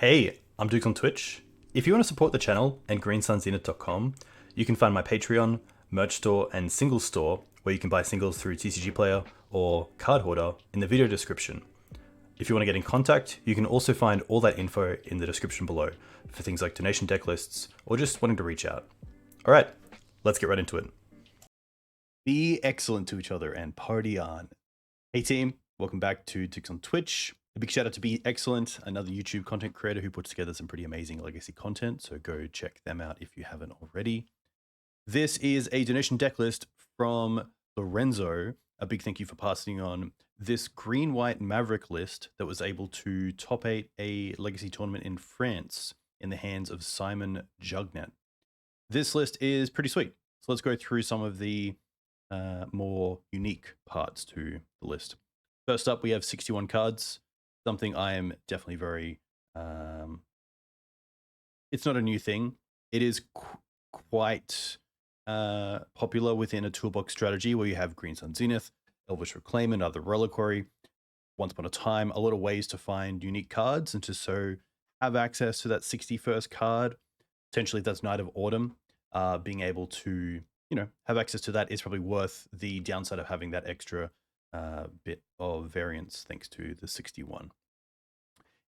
Hey, I'm Duke on Twitch. If you want to support the channel and greensunzenith.com, you can find my Patreon, merch store, and singles store where you can buy singles through TCG Player or Card Hoarder in the video description. If you want to get in contact, you can also find all that info in the description below for things like donation deck lists or just wanting to reach out. Alright, let's get right into it. Be excellent to each other and party on. Hey team, welcome back to Duke on Twitch. A big shout out to Be Excellent, another YouTube content creator who puts together some pretty amazing legacy content, so go check them out if you haven't already. This is a donation deck list from Lorenzo. A big thank you for passing on this Green-White Maverick list that was able to top 8 a legacy tournament in France in the hands of Simon Jugnet. This list is pretty sweet, so let's go through some of the more unique parts to the list. First up, we have 61 cards. Something I am definitely very, it's not a new thing. It is quite popular within a toolbox strategy where you have Green Sun Zenith, Elvish Reclaimer, another Reliquary. Once upon a time, a lot of ways to find unique cards and to so have access to that 61st card. Potentially that's Night of Autumn. Being able to, have access to that is probably worth the downside of having that extra bit of variance thanks to the 61.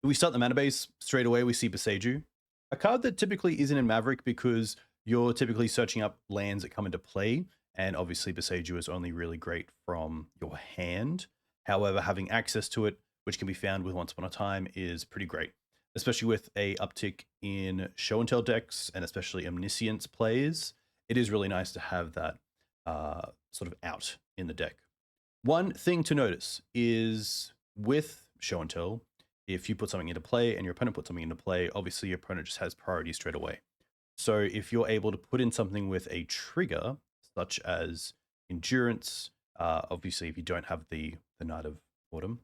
If we start the mana base, straight away we see Boseiju, a card that typically isn't in Maverick because you're typically searching up lands that come into play, and obviously Boseiju is only really great from your hand. However, having access to it, which can be found with Once Upon a Time, is pretty great, especially with a uptick in show and tell decks and especially Omniscience plays. It is really nice to have that sort of out in the deck. One thing to notice is with show and tell, if you put something into play and your opponent puts something into play, obviously your opponent just has priority straight away. So if you're able to put in something with a trigger, such as Endurance, obviously if you don't have the Night of Autumn,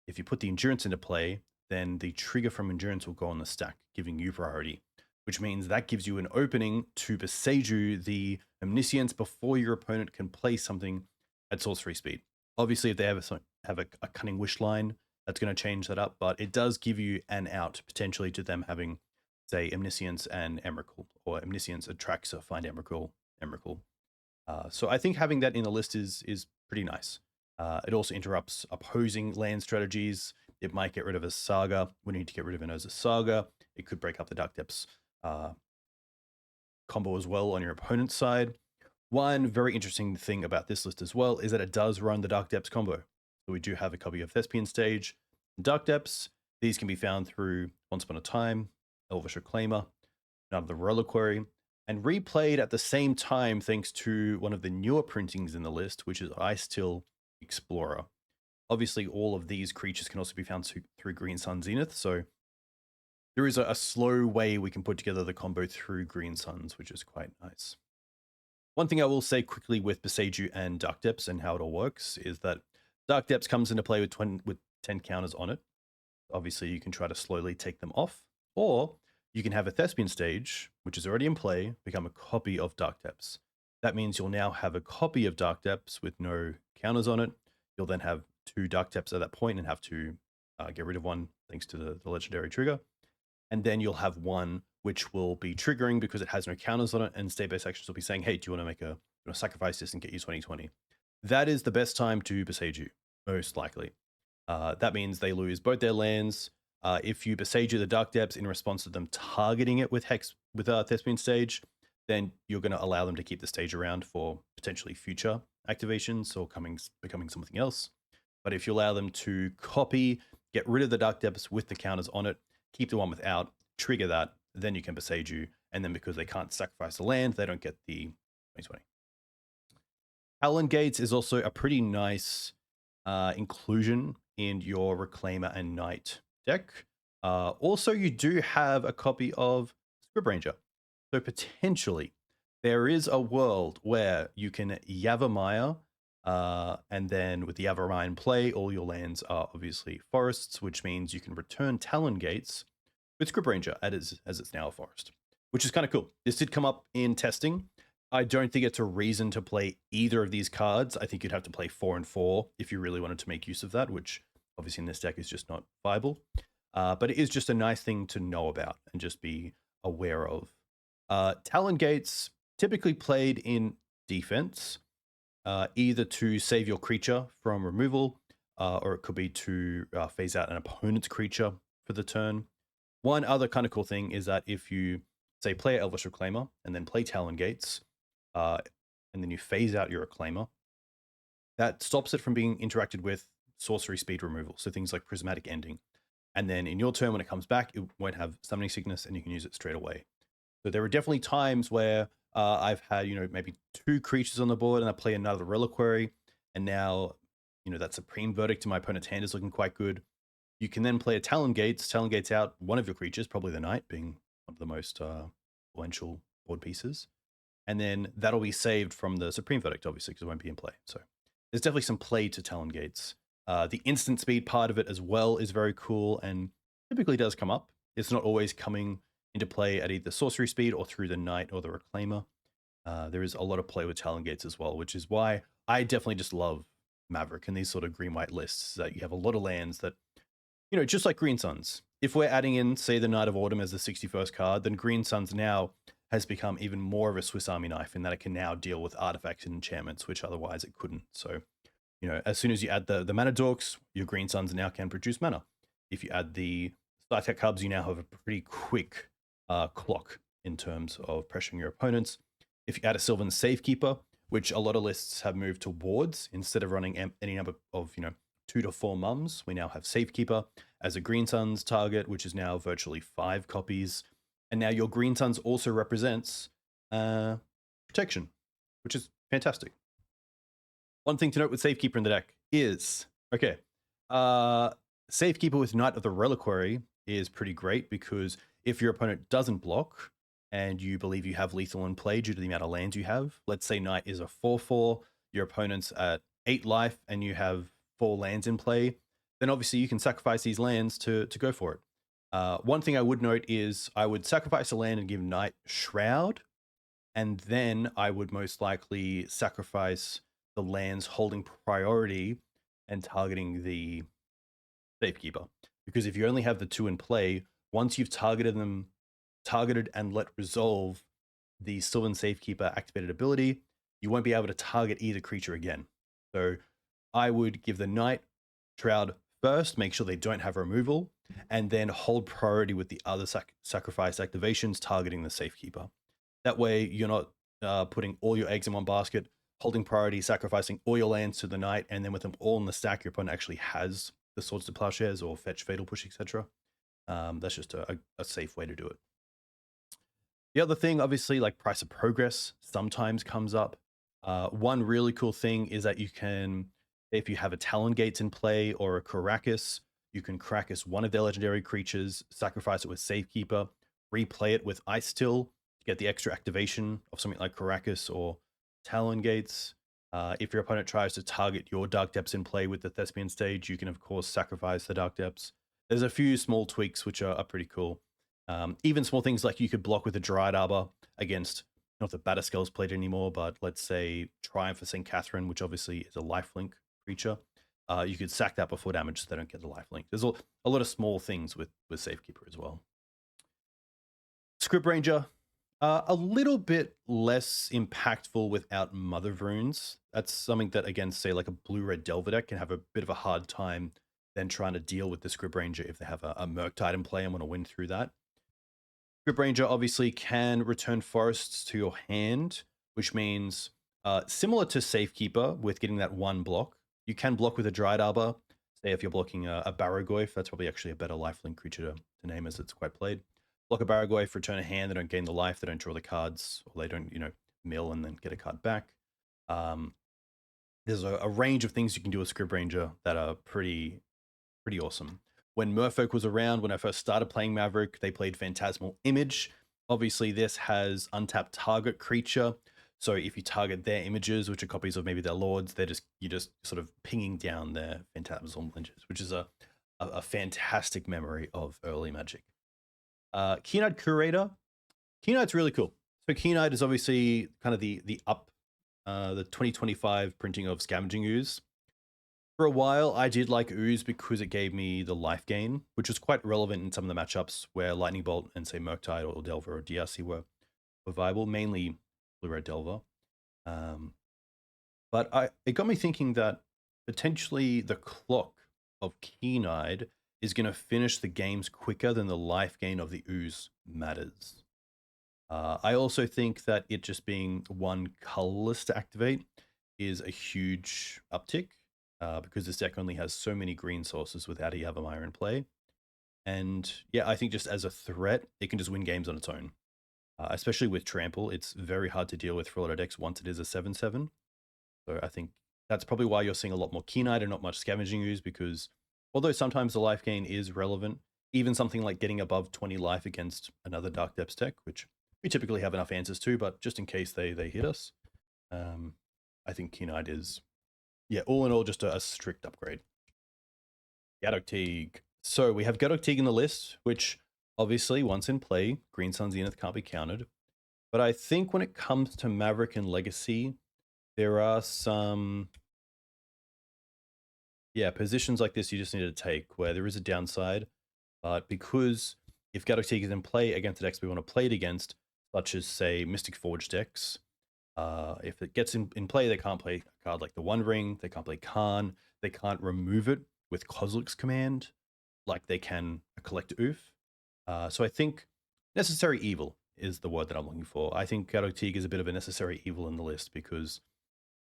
if you put the Endurance into play, then the trigger from Endurance will go on the stack, giving you priority, which means that gives you an opening to Boseiju the Omniscience before your opponent can play something at sorcery speed. Obviously, if they have a Cunning Wish line, that's going to change that up, but it does give you an out potentially to them having, say, Omniscience and Emrakul, or Omniscience Atraxa, find Emrakul. So I think having that in the list is pretty nice. It also interrupts opposing land strategies. It might get rid of a Saga. We need to get rid of Inoza's Saga. It could break up the Dark Depths combo as well on your opponent's side. One very interesting thing about this list as well is that it does run the Dark Depths combo. So we do have a copy of Thespian Stage and Dark Depths. These can be found through Once Upon a Time, Elvish Reclaimer, another Reliquary, and replayed at the same time thanks to one of the newer printings in the list, which is Icetill Explorer. Obviously, all of these creatures can also be found through Green Sun Zenith, so there is a slow way we can put together the combo through Green Suns, which is quite nice. One thing I will say quickly with Boseiju and Dark Depths and how it all works is that Dark Depths comes into play with 10 counters on it. Obviously, you can try to slowly take them off, or you can have a Thespian Stage, which is already in play, become a copy of Dark Depths. That means you'll now have a copy of Dark Depths with no counters on it. You'll then have 2 Dark Depths at that point and have to get rid of one thanks to the legendary trigger. And then you'll have one which will be triggering because it has no counters on it, and state-based actions will be saying, hey, do you want to sacrifice this and get you 2020? That is the best time to Boseiju, most likely. That means they lose both their lands. If you Boseiju the Dark Depths in response to them targeting it with Thespian Stage, then you're going to allow them to keep the stage around for potentially future activations or becoming something else. But if you allow them to copy, get rid of the Dark Depths with the counters on it, keep the one without, trigger that, then you can Boseiju, and then because they can't sacrifice the land, they don't get the 2020. Talon Gates is also a pretty nice inclusion in your Reclaimer and Knight deck. Also, you do have a copy of Scryb Ranger. So potentially, there is a world where you can Yavimaya, and then with the Yavimaya in play, all your lands are obviously forests, which means you can return Talon Gates with Scryb Ranger as it's now a forest, which is kind of cool. This did come up in testing. I don't think it's a reason to play either of these cards. I think you'd have to play 4 and 4 if you really wanted to make use of that, which obviously in this deck is just not viable. but it is just a nice thing to know about and just be aware of. Talon Gates typically played in defense, either to save your creature from removal, or it could be to phase out an opponent's creature for the turn. One other kind of cool thing is that if you, say, play Elvish Reclaimer and then play Talon Gates, and then you phase out your Reclaimer, that stops it from being interacted with sorcery speed removal, so things like Prismatic Ending. And then in your turn, when it comes back, it won't have Summoning Sickness, and you can use it straight away. So there are definitely times where I've had, maybe 2 creatures on the board, and I play another Reliquary, and now, that Supreme Verdict in my opponent's hand is looking quite good. You can then play a Talon Gates out one of your creatures, probably the Knight, being one of the most influential board pieces. And then that'll be saved from the Supreme Verdict, obviously, because it won't be in play. So there's definitely some play to Talon Gates. The instant speed part of it as well is very cool and typically does come up. It's not always coming into play at either sorcery speed or through the Knight or the Reclaimer. There is a lot of play with Talon Gates as well, which is why I definitely just love Maverick and these sort of green-white lists, that you have a lot of lands that, just like Green Suns. If we're adding in, say, the Knight of Autumn as the 61st card, then Green Suns now has become even more of a Swiss Army knife in that it can now deal with artifacts and enchantments, which otherwise it couldn't. So, as soon as you add the mana dorks, your Green Suns now can produce mana. If you add the Scythecat Cubs, you now have a pretty quick clock in terms of pressuring your opponents. If you add a Sylvan Safekeeper, which a lot of lists have moved towards, instead of running any number of 2 to 4 mums, we now have Safekeeper as a Green Suns target, which is now virtually 5 copies. And now your Green Suns also represents protection, which is fantastic. One thing to note with Safekeeper in the deck is, Safekeeper with Knight of the Reliquary is pretty great, because if your opponent doesn't block and you believe you have lethal in play due to the amount of lands you have, let's say Knight is a 4/4, your opponent's at 8 life and you have 4 lands in play, then obviously you can sacrifice these lands to go for it. One thing I would note is I would sacrifice a land and give Knight Shroud, and then I would most likely sacrifice the lands holding priority and targeting the Safekeeper. Because if you only have the 2 in play, once you've targeted and let resolve the Sylvan Safekeeper activated ability, you won't be able to target either creature again. So I would give the Knight Shroud first, make sure they don't have removal, and then hold priority with the other sacrifice activations targeting the Safekeeper. That way you're not putting all your eggs in one basket, holding priority, sacrificing all your lands to the Knight, and then with them all in the stack, your opponent actually has the Swords to Plowshares or Fetch, Fatal Push, etc. That's just a safe way to do it. The other thing, obviously, like Price of Progress sometimes comes up. One really cool thing is that you can, if you have a Talon Gates in play or a Karakas, you can Karakas one of their legendary creatures, sacrifice it with Safekeeper, replay it with Icetill to get the extra activation of something like Karakas or Talon Gates. If your opponent tries to target your Dark Depths in play with the Thespian stage, you can, of course, sacrifice the Dark Depths. There's a few small tweaks which are pretty cool. Even small things like you could block with a Dryad Arbor against, not that Batterskull's played anymore, but let's say Triumph for St. Catherine, which obviously is a lifelink creature. You could sack that before damage so they don't get the lifelink. There's a lot of small things with Safekeeper as well. Scryb Ranger, a little bit less impactful without Mother of Runes. That's something that, again, say like a blue-red Delver deck can have a bit of a hard time than trying to deal with the Scryb Ranger if they have a Murktide in play and want to win through that. Scryb Ranger obviously can return forests to your hand, which means similar to Safekeeper with getting that 1 block, you can block with a Dryad Arbor. Say if you're blocking a Barrogoyf, that's probably actually a better lifelink creature to name as it's quite played. Block a Barrogoyf, return a hand, they don't gain the life, they don't draw the cards, or they don't, mill and then get a card back. There's a range of things you can do with Scryb Ranger that are pretty awesome. When Merfolk was around, when I first started playing Maverick, they played Phantasmal Image. Obviously, this has untapped target creature. So if you target their images, which are copies of maybe their lords, you're just sort of pinging down their Phantasmal Images, which is a fantastic memory of early Magic. Keen-Eyed Curator. Keen-Eye's really cool. So Keen-Eyed is obviously kind of the 2025 printing of Scavenging Ooze. For a while, I did like Ooze because it gave me the life gain, which was quite relevant in some of the matchups where Lightning Bolt and, say, Murktide or Delver or DRC were viable, mainly Blue-Red Delver. But it got me thinking that potentially the clock of Keen-Eyed is going to finish the games quicker than the life gain of the Ooze matters. I also think that it just being one colorless to activate is a huge uptick because this deck only has so many green sources without a Yavimaya in play. And yeah, I think just as a threat, it can just win games on its own. Especially with Trample, it's very hard to deal with for a lot of decks once it is a 7/7. So I think that's probably why you're seeing a lot more Keen-Eyed and not much Scavenging Ooze, because although sometimes the life gain is relevant, even something like getting above 20 life against another Dark Depths deck, which we typically have enough answers to, but just in case they hit us, I think Keen-Eyed is, yeah, all in all, just a strict upgrade. Gaddock Teeg. So we have Gaddock Teeg in the list, which obviously once in play, Green Sun Zenith can't be countered. But I think when it comes to Maverick and Legacy, there are some, yeah, positions like this you just need to take where there is a downside. But because if Gaddock Teeg is in play against the decks we want to play it against, such as, say, Mystic Forge decks, if it gets in play, they can't play a card like the One Ring, they can't play Khan, they can't remove it with Kozilek's Command like they can a Collector Ouphe. So I think necessary evil is the word that I'm looking for. I think Gaddock Teeg is a bit of a necessary evil in the list because,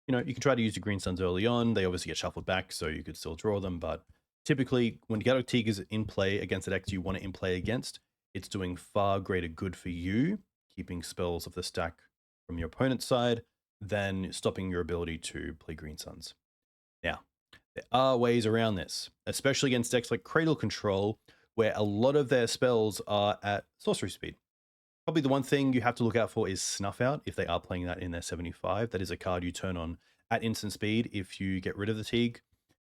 you know, you can try to use your Green Suns early on. They obviously get shuffled back, so you could still draw them. But typically, when Gaddock Teeg is in play against the decks you want it in play against, it's doing far greater good for you, keeping spells of the stack from your opponent's side, than stopping your ability to play Green Suns. Now, there are ways around this, especially against decks like Cradle Control, where a lot of their spells are at sorcery speed. Probably the one thing you have to look out for is Snuff Out, if they are playing that in their 75. That is a card you turn on at instant speed if you get rid of the Teeg.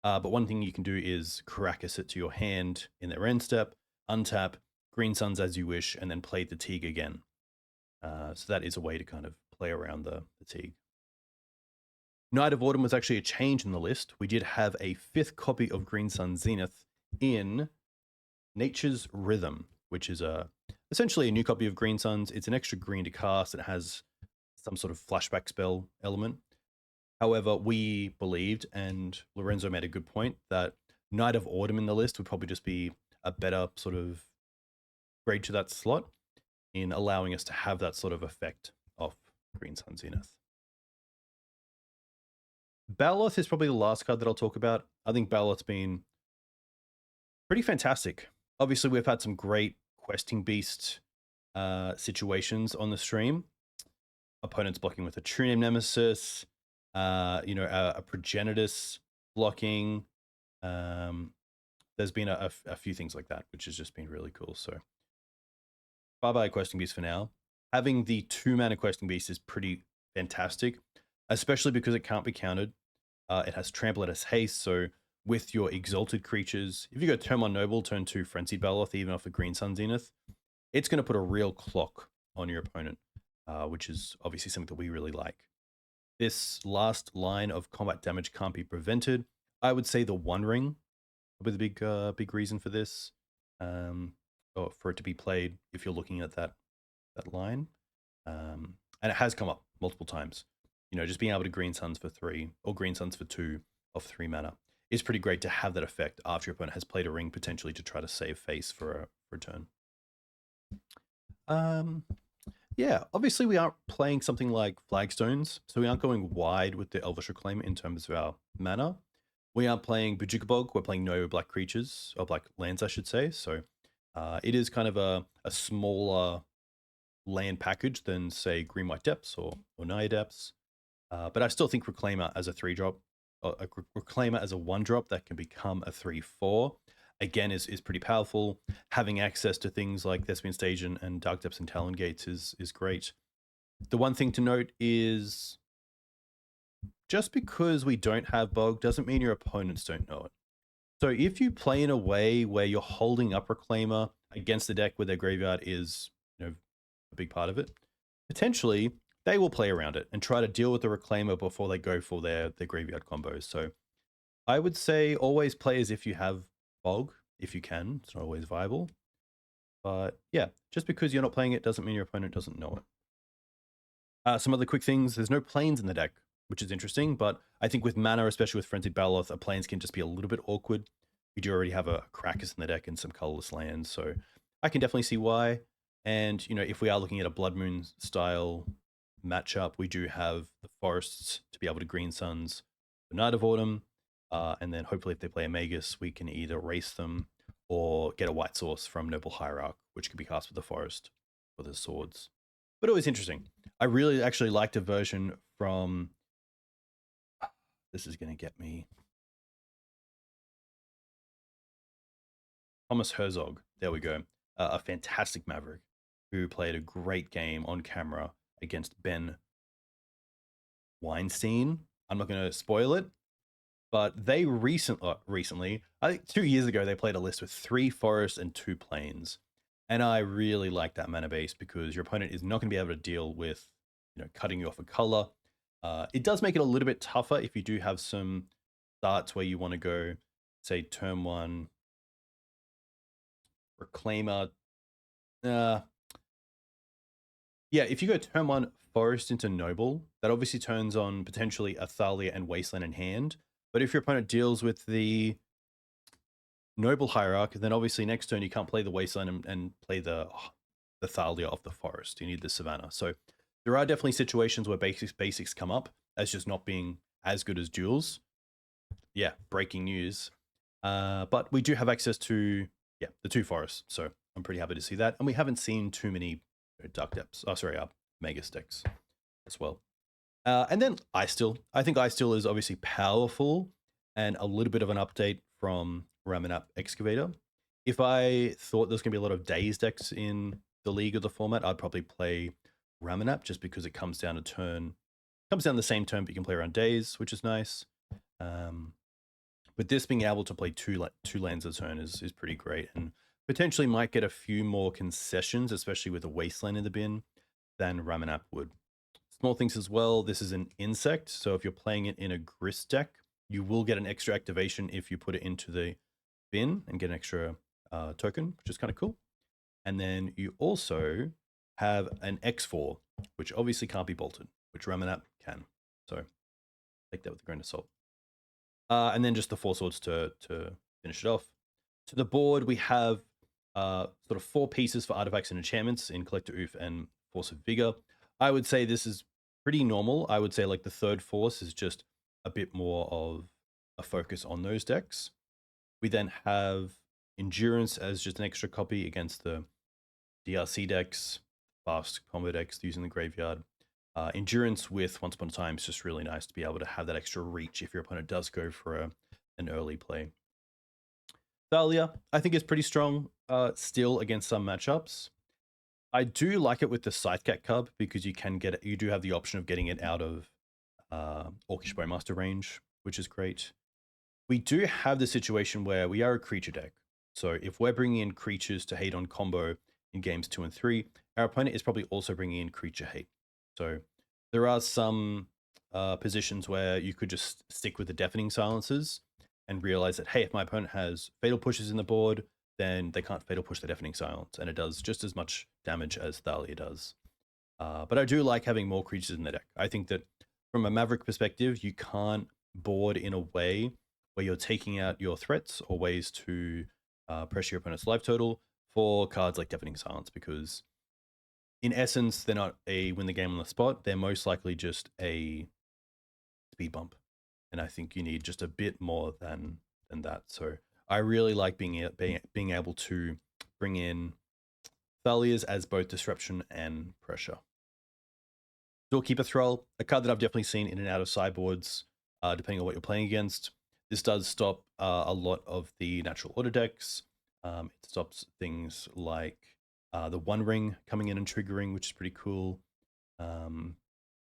But one thing you can do is Karakas it to your hand in their end step, untap, Green Suns as you wish, and then play the Teeg again. So that is a way to kind of play around the Teeg. Night of Autumn was actually a change in the list. We did have a 5th copy of Green Sun Zenith in Nature's Rhythm, which is essentially a new copy of Green Suns. It's an extra green to cast. It has some sort of flashback spell element. However, we believed, and Lorenzo made a good point, that Night of Autumn in the list would probably just be a better sort of grade to that slot in allowing us to have that sort of effect off Green Sun Zenith. Baloth is probably the last card that I'll talk about. I think Baloth's been pretty fantastic. Obviously, we've had some great questing beast situations on the stream. Opponents blocking with a True Name Nemesis, you know, a Progenitus blocking. There's been a few things like that, which has just been really cool. So, bye-bye Questing Beast for now. Having the 2-mana Questing Beast is pretty fantastic, especially because it can't be countered. It has Trample, it has Haste, so with your Exalted creatures, if you go turn 1 Noble, turn 2 Frenzied Baloth, even off a Green Sun Zenith, it's going to put a real clock on your opponent, which is obviously something that we really like. This last line of combat damage can't be prevented. I would say the One Ring would be the big reason for this, or for it to be played if you're looking at that line. And it has come up multiple times. You know, just being able to Green Suns for 3 or Green Suns for 2 of 3 mana is pretty great to have that effect after your opponent has played a ring, potentially to try to save face for a turn. Yeah, obviously we aren't playing something like Flagstones, so we aren't going wide with the Elvish Reclaimer in terms of our mana. We aren't playing Bujukabog, we're playing no black creatures, or black lands I should say, so it is kind of a smaller land package than, say, Green-White Depths or Naya Depths. But I still think Reclaimer as a 3-drop, a Reclaimer as a 1-drop that can become a 3/4, again, is pretty powerful. Having access to things like Thespian Stage and Dark Depths and Talon Gates is great. The one thing to note is just because we don't have Bog doesn't mean your opponents don't know it. So if you play in a way where you're holding up Reclaimer against the deck where their graveyard is, you know, a big part of it, potentially they will play around it and try to deal with the Reclaimer before they go for their graveyard combos. So I would say always play as if you have Bog, if you can. It's not always viable. But yeah, just because you're not playing it doesn't mean your opponent doesn't know it. Some other quick things. There's no planes in the deck, which is interesting, but I think with mana, especially with Frenzied Baloth, a planes can just be a little bit awkward. We do already have a Karakas in the deck and some colorless lands, so I can definitely see why. And, you know, if we are looking at a Blood Moon style matchup, we do have the forests to be able to Green Suns the Night of Autumn, and then hopefully if they play a Magus, we can either race them or get a white source from Noble Hierarch, which can be cast with the forest for the swords. But always interesting. I really actually liked a version from... This is going to get me... Thomas Herzog. There we go. A fantastic Maverick who played a great game on camera against Ben Weinstein. I'm not going to spoil it, but they recently, I think 2 years ago, they played a list with 3 forests and 2 plains. And I really like that mana base because your opponent is not going to be able to deal with, you know, cutting you off a color. It does make it a little bit tougher if you do have some starts where you want to go, say, turn 1, Reclaimer. Yeah, if you go turn 1 Forest into Noble, that obviously turns on potentially a Thalia and Wasteland in hand. But if your opponent deals with the Noble Hierarch, then obviously next turn you can't play the Wasteland and play the Thalia off the Forest. You need the Savannah. So there are definitely situations where basics come up as just not being as good as duels. Yeah, breaking news. But we do have access to the 2 forests, so I'm pretty happy to see that. And we haven't seen too many Dark Depths. Oh, sorry, Magus decks as well. And then Icetill. I think Icetill is obviously powerful and a little bit of an update from Ramunap Excavator. If I thought there's going to be a lot of Daze decks in the league or the format, I'd probably play Ramunap just because it comes down the same turn, but you can play around Daze, which is nice. But this being able to play two lands a turn is pretty great, and potentially might get a few more concessions, especially with a Wasteland in the bin, than Ramunap would. Small things as well, this is an insect, so if you're playing it in a Grist deck, you will get an extra activation if you put it into the bin and get an extra token, which is kind of cool. And then you also have an X4, which obviously can't be bolted, which Ramunap can. So take that with a grain of salt. And then just the 4 swords to finish it off. To the board, we have sort of 4 pieces for artifacts and enchantments in Collector Ouphe and Force of Vigor. I would say this is pretty normal. I would say like the 3rd force is just a bit more of a focus on those decks. We then have Endurance as just an extra copy against the DRC decks, fast combo decks using the graveyard. Endurance with Once Upon a Time is just really nice to be able to have that extra reach if your opponent does go for an early play. Thalia, I think, is pretty strong still against some matchups. I do like it with the Scythecat Cub because you do have the option of getting it out of Orcish Bowmaster range, which is great. We do have the situation where we are a creature deck. So if we're bringing in creatures to hate on combo in games 2 and 3, our opponent is probably also bringing in creature hate. So there are some positions where you could just stick with the Deafening Silences and realize that, hey, if my opponent has Fatal Pushes in the board, then they can't Fatal Push the Deafening Silence, and it does just as much damage as Thalia does. But I do like having more creatures in the deck. I think that from a Maverick perspective, you can't board in a way where you're taking out your threats or ways to pressure your opponent's life total for cards like Deafening Silence, because in essence, they're not a win the game on the spot. They're most likely just a speed bump. And I think you need just a bit more than that. So I really like being able to bring in Thalias as both disruption and pressure. Doorkeeper Thrall, a card that I've definitely seen in and out of sideboards, depending on what you're playing against. This does stop a lot of the natural order decks. It stops things like the One Ring coming in and triggering, which is pretty cool.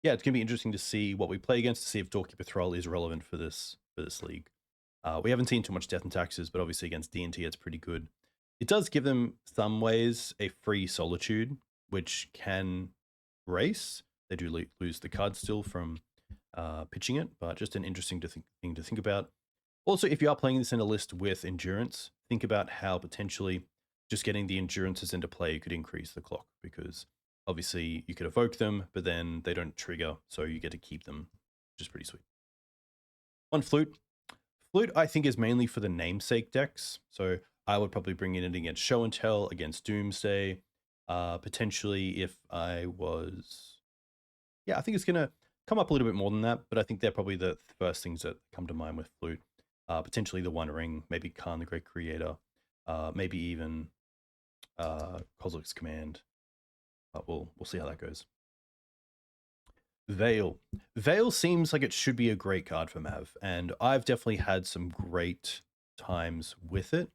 Yeah, it's going to be interesting to see what we play against, to see if Doorkeeper Thrall is relevant for this league. We haven't seen too much Death and Taxes, but obviously against D&T it's pretty good. It does give them, some ways, a free Solitude, which can race. They do lose the card still from pitching it, but just an interesting thing to think about. Also, if you are playing this in a list with endurance, think about how potentially just getting the endurances into play could increase the clock, because obviously you could evoke them, but then they don't trigger, so you get to keep them, which is pretty sweet. One flute. Flute, I think, is mainly for the namesake decks. So I would probably bring it in against Show and Tell, against Doomsday. Potentially, if I was... Yeah, I think it's going to come up a little bit more than that, but I think they're probably the first things that come to mind with Flute. Potentially the One Ring, maybe Khan the Great Creator, maybe even Kozilek's Command. We'll see how that goes. Veil. Veil seems like it should be a great card for Mav, and I've definitely had some great times with it.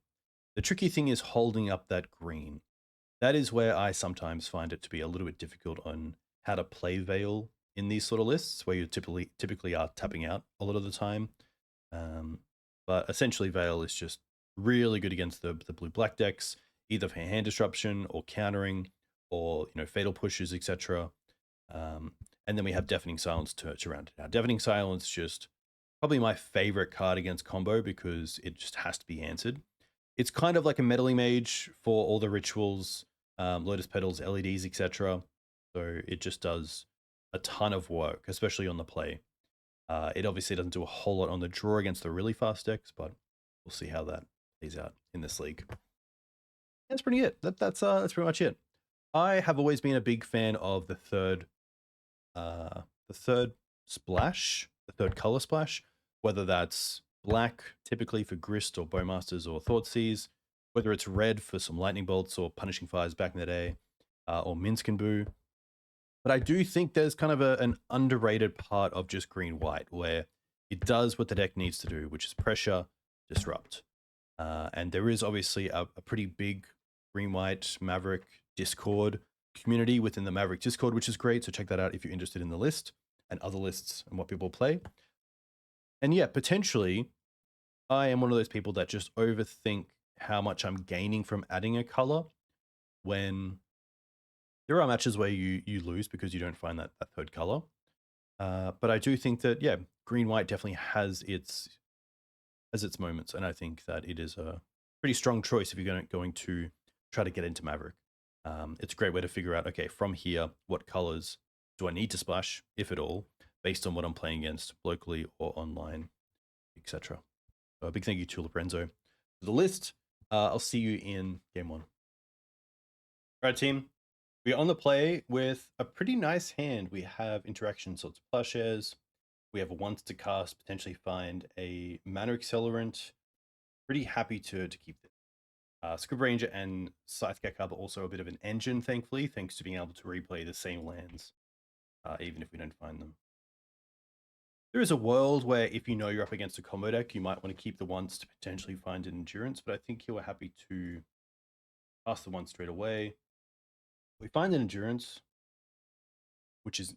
The tricky thing is holding up that green. That is where I sometimes find it to be a little bit difficult on how to play Veil in these sort of lists, where you typically are tapping out a lot of the time. But essentially, Veil is just really good against the blue-black decks, either for hand disruption or countering, or fatal pushes, etc. And then we have Deafening Silence to round it out. Deafening Silence, just probably my favorite card against combo, because it just has to be answered. It's kind of like a meddling mage for all the rituals, Lotus Petals, LEDs, etc. So it just does a ton of work, especially on the play. It obviously doesn't do a whole lot on the draw against the really fast decks, but we'll see how that plays out in this league. That's pretty it. That's pretty much it. I have always been a big fan of the third splash, the third color splash, whether that's black typically for Grist or Bowmasters or Thoughtseize, whether it's red for some lightning bolts or punishing fires back in the day, or Minsc and Boo. But I do think there's kind of an underrated part of just green-white, where it does what the deck needs to do, which is pressure, disrupt. And there is obviously a pretty big Green-White Maverick Discord community within the Maverick Discord, which is great. So check that out if you're interested in the list and other lists and what people play. And yeah, potentially, I am one of those people that just overthink how much I'm gaining from adding a color, when there are matches where you lose because you don't find that third color. But I do think that, yeah, green-white definitely has its moments, and I think that it is a pretty strong choice if you're going to try to get into Maverick. It's a great way to figure out, okay, from here, what colors do I need to splash, if at all, based on what I'm playing against locally or online, etc. So a big thank you to Lorenzo for the list. I'll see you in game one. All right, team. We're on the play with a pretty nice hand. We have interaction, so it's Plowshares. We have a once to cast, potentially find a mana accelerant. Pretty happy to keep this. Scryb Ranger and Scythecat Cub are also a bit of an engine, thankfully, thanks to being able to replay the same lands, even if we don't find them. There is a world where if you know you're up against a combo deck, you might want to keep the once to potentially find an endurance, but I think you are happy to cast the once straight away. We find an endurance, which is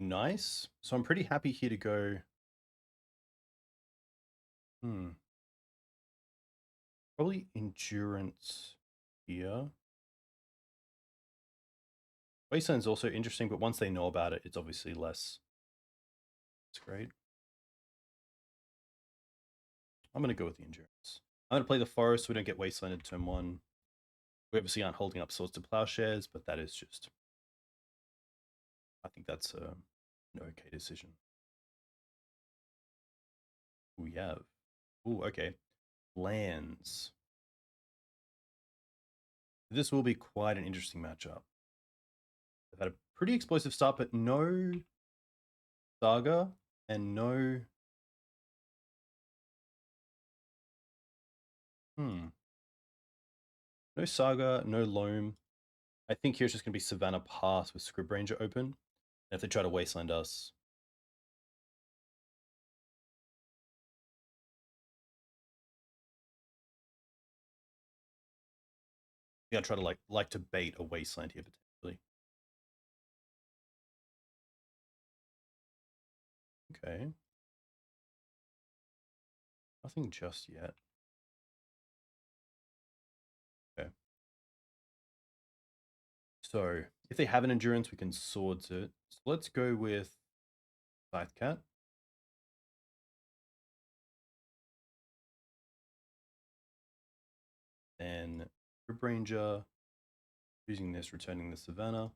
nice. So I'm pretty happy here to go. Probably endurance here. Wasteland is also interesting, but once they know about it, it's obviously less. It's great. I'm going to go with the endurance. I'm going to play the forest so we don't get Wasteland in turn one. We obviously aren't holding up swords to Plowshares, but that is just... I think that's an okay decision. We have... Ooh, okay. Lands. This will be quite an interesting matchup. They've had a pretty explosive start, but no Saga and no... No Saga, no Loam. I think here's just going to be Savannah Pass with Scryb Ranger open. And if they try to Wasteland us... Yeah, try to like to bait a Wasteland here potentially. Okay. Nothing just yet. Okay. So if they have an endurance, we can swords it. So let's go with Scythecat. Then Scryb Ranger, using this, returning the Savannah.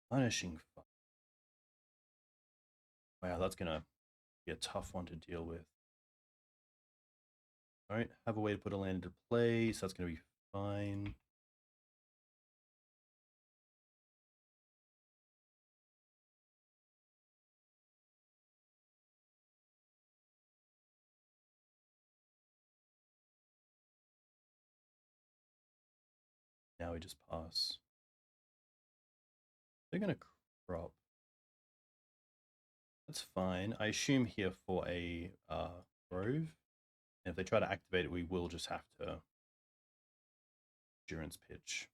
Punishing Fire. Wow, that's going to be a tough one to deal with. All right, have a way to put a land into play, so that's going to be fine. Now we just pass. They're going to crop. That's fine. I assume here for a Grove. And if they try to activate it, we will just have to Endurance Pitch.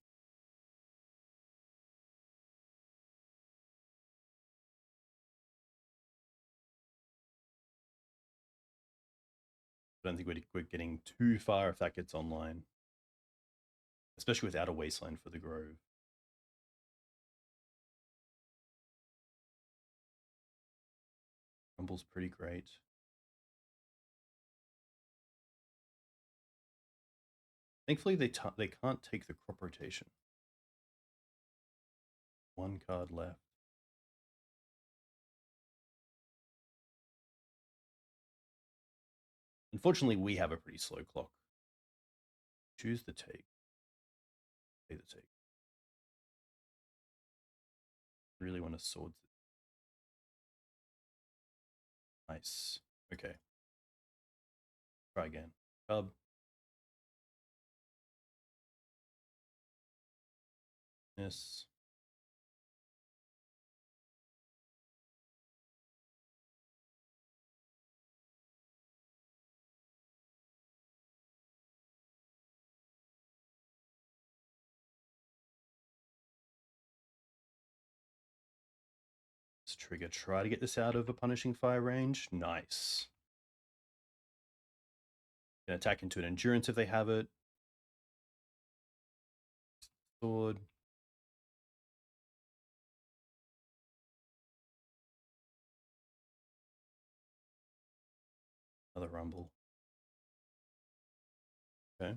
I don't think we're getting too far if that gets online. Especially without a Wasteland for the Grove. Rumble's pretty great. Thankfully, they can't take the crop rotation. One card left. Unfortunately, we have a pretty slow clock. Choose the take. Play the take. Really want to swords it. Nice. Okay. Try again. Cub. Yes. Let's trigger. Try to get this out of a Punishing Fire range. Nice. Can attack into an Endurance if they have it. Sword. Another Rumble. Okay.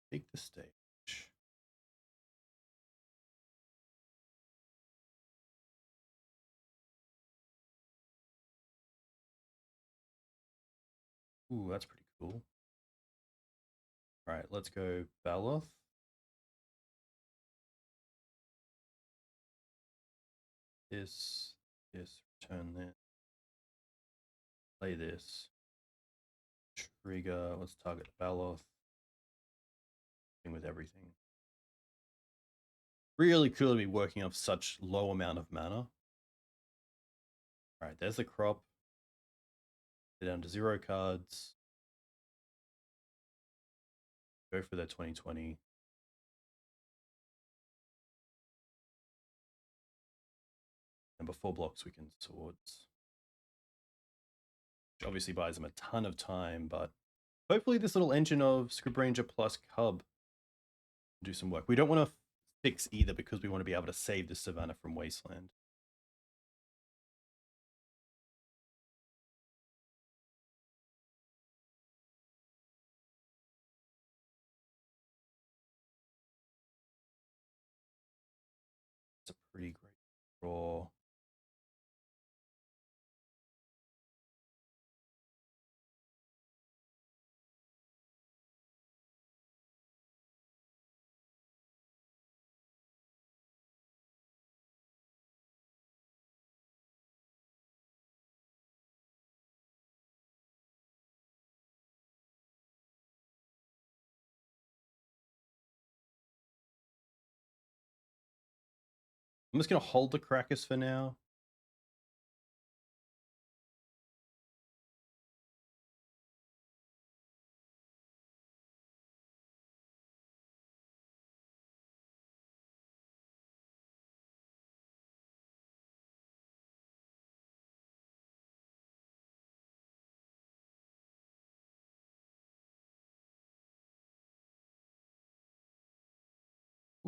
Take the stage. Ooh, that's pretty cool. All right, let's go Baloth. This, return this. Play this. Trigger. Let's target Baloth. With everything. Really cool to be working off such low amount of mana. All right, there's the crop. They're down to 0 cards. Go for their 2020. And before blocks, we can swords. Which obviously buys them a ton of time, but hopefully this little engine of Scryb Ranger plus Cub do some work. We don't want to fix either because we want to be able to save the Savannah from Wasteland. It's a pretty great draw. I'm just going to hold the Karakas for now.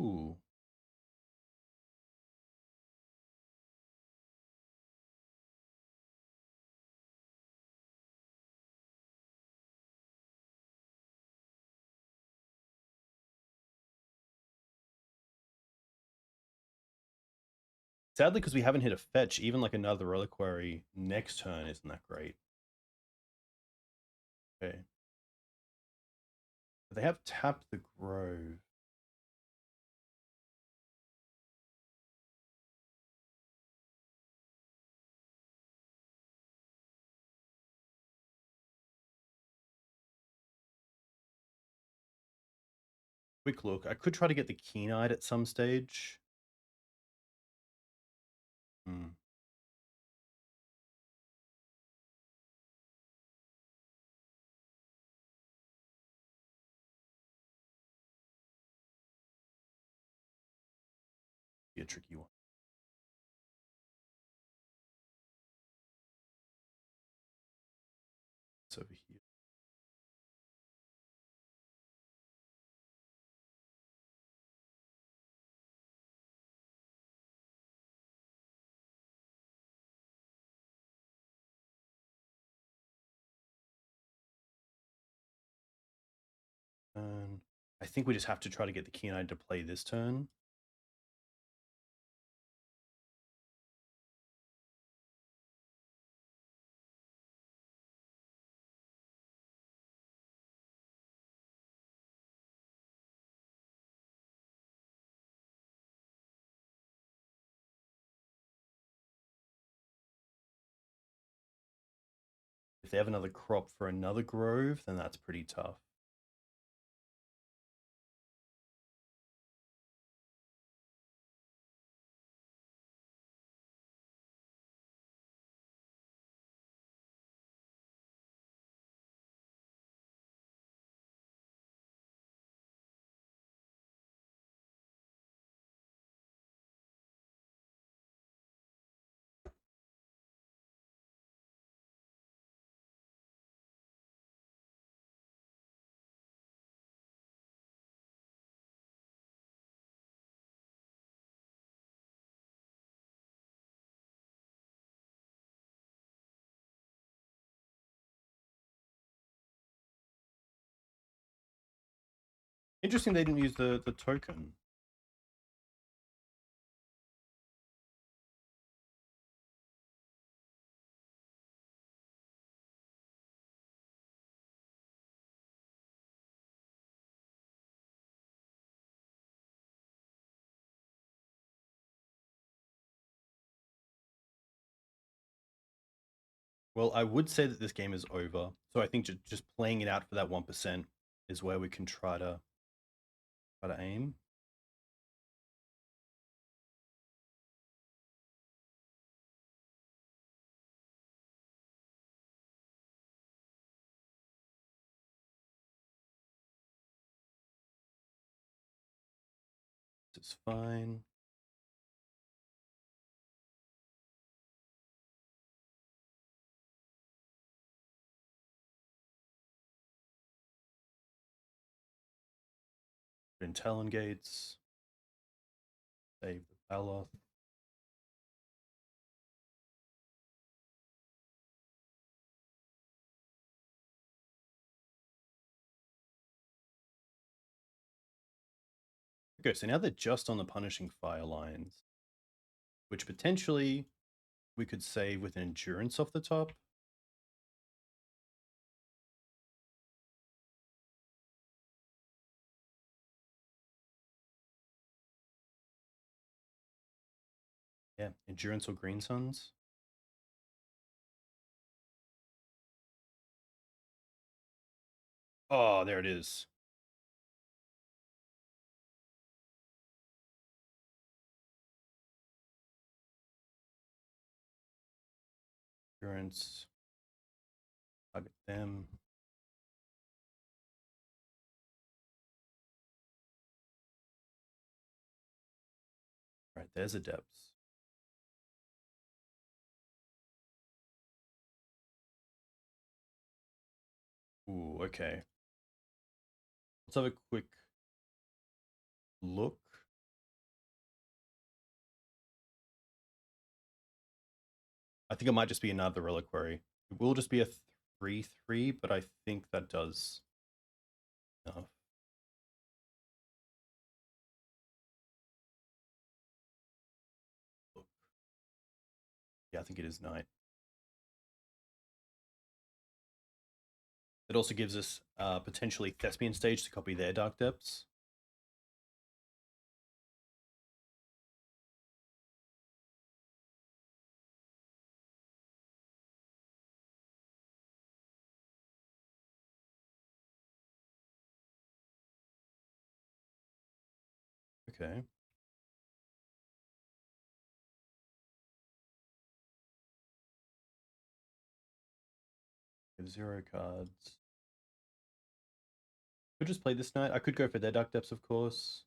Ooh. Sadly, because we haven't hit a fetch, even like another Reliquary next turn isn't that great. Okay. But they have tapped the Grove. Quick look. I could try to get the Keen-Eyed at some stage. Hmm. Be a tricky one. It's over here. I think we just have to try to get the Keen-Eyed to play this turn. If they have another crop for another Grove, then that's pretty tough. Interesting they didn't use the token. Well, I would say that this game is over. So I think just playing it out for that 1% is where we can try to aim. This is fine. Put in Talon gates. Save the Baloth. Okay, so now they're just on the Punishing Fire lines, which potentially we could save with an Endurance off the top. Yeah, Endurance or Green Suns. Oh, there it is. Endurance. Target them. All right, there's a depth. Ooh, okay. Let's have a quick look. I think it might just be another Reliquary. It will just be a 3/3, but I think that does enough. Yeah, I think it is Knight. It also gives us potentially Thespian stage to copy their Dark Depths. Okay. We have 0 cards. Could just play this Knight. I could go for their Dark Depths, of course.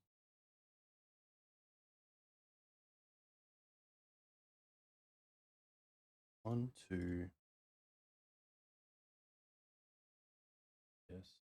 One, two. Yes.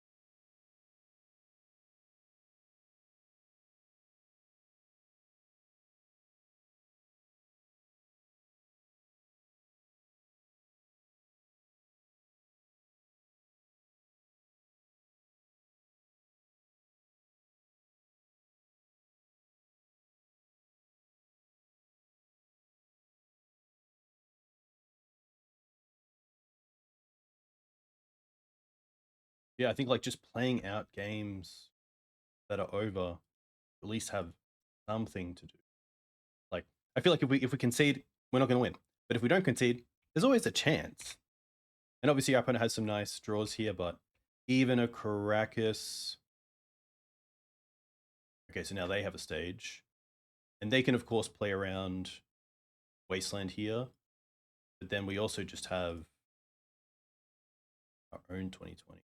Yeah, I think like just playing out games that are over, at least have something to do. Like, I feel like if we concede, we're not going to win. But if we don't concede, there's always a chance. And obviously, our opponent has some nice draws here, but even a Karakas. Okay, so now they have a stage. And they can, of course, play around Wasteland here. But then we also just have our own 2020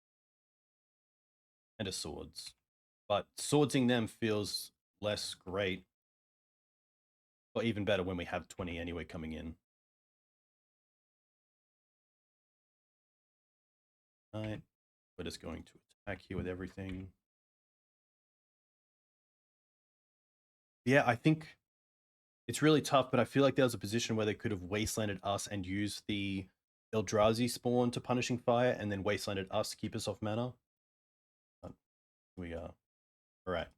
and a Swords. But swordsing them feels less great, or even better when we have 20 anyway coming in. Right. We're just going to attack here with everything. Yeah, I think it's really tough, but I feel like there was a position where they could have wastelanded us and used the Eldrazi spawn to Punishing Fire, and then wastelanded us to keep us off mana. We are. Alright.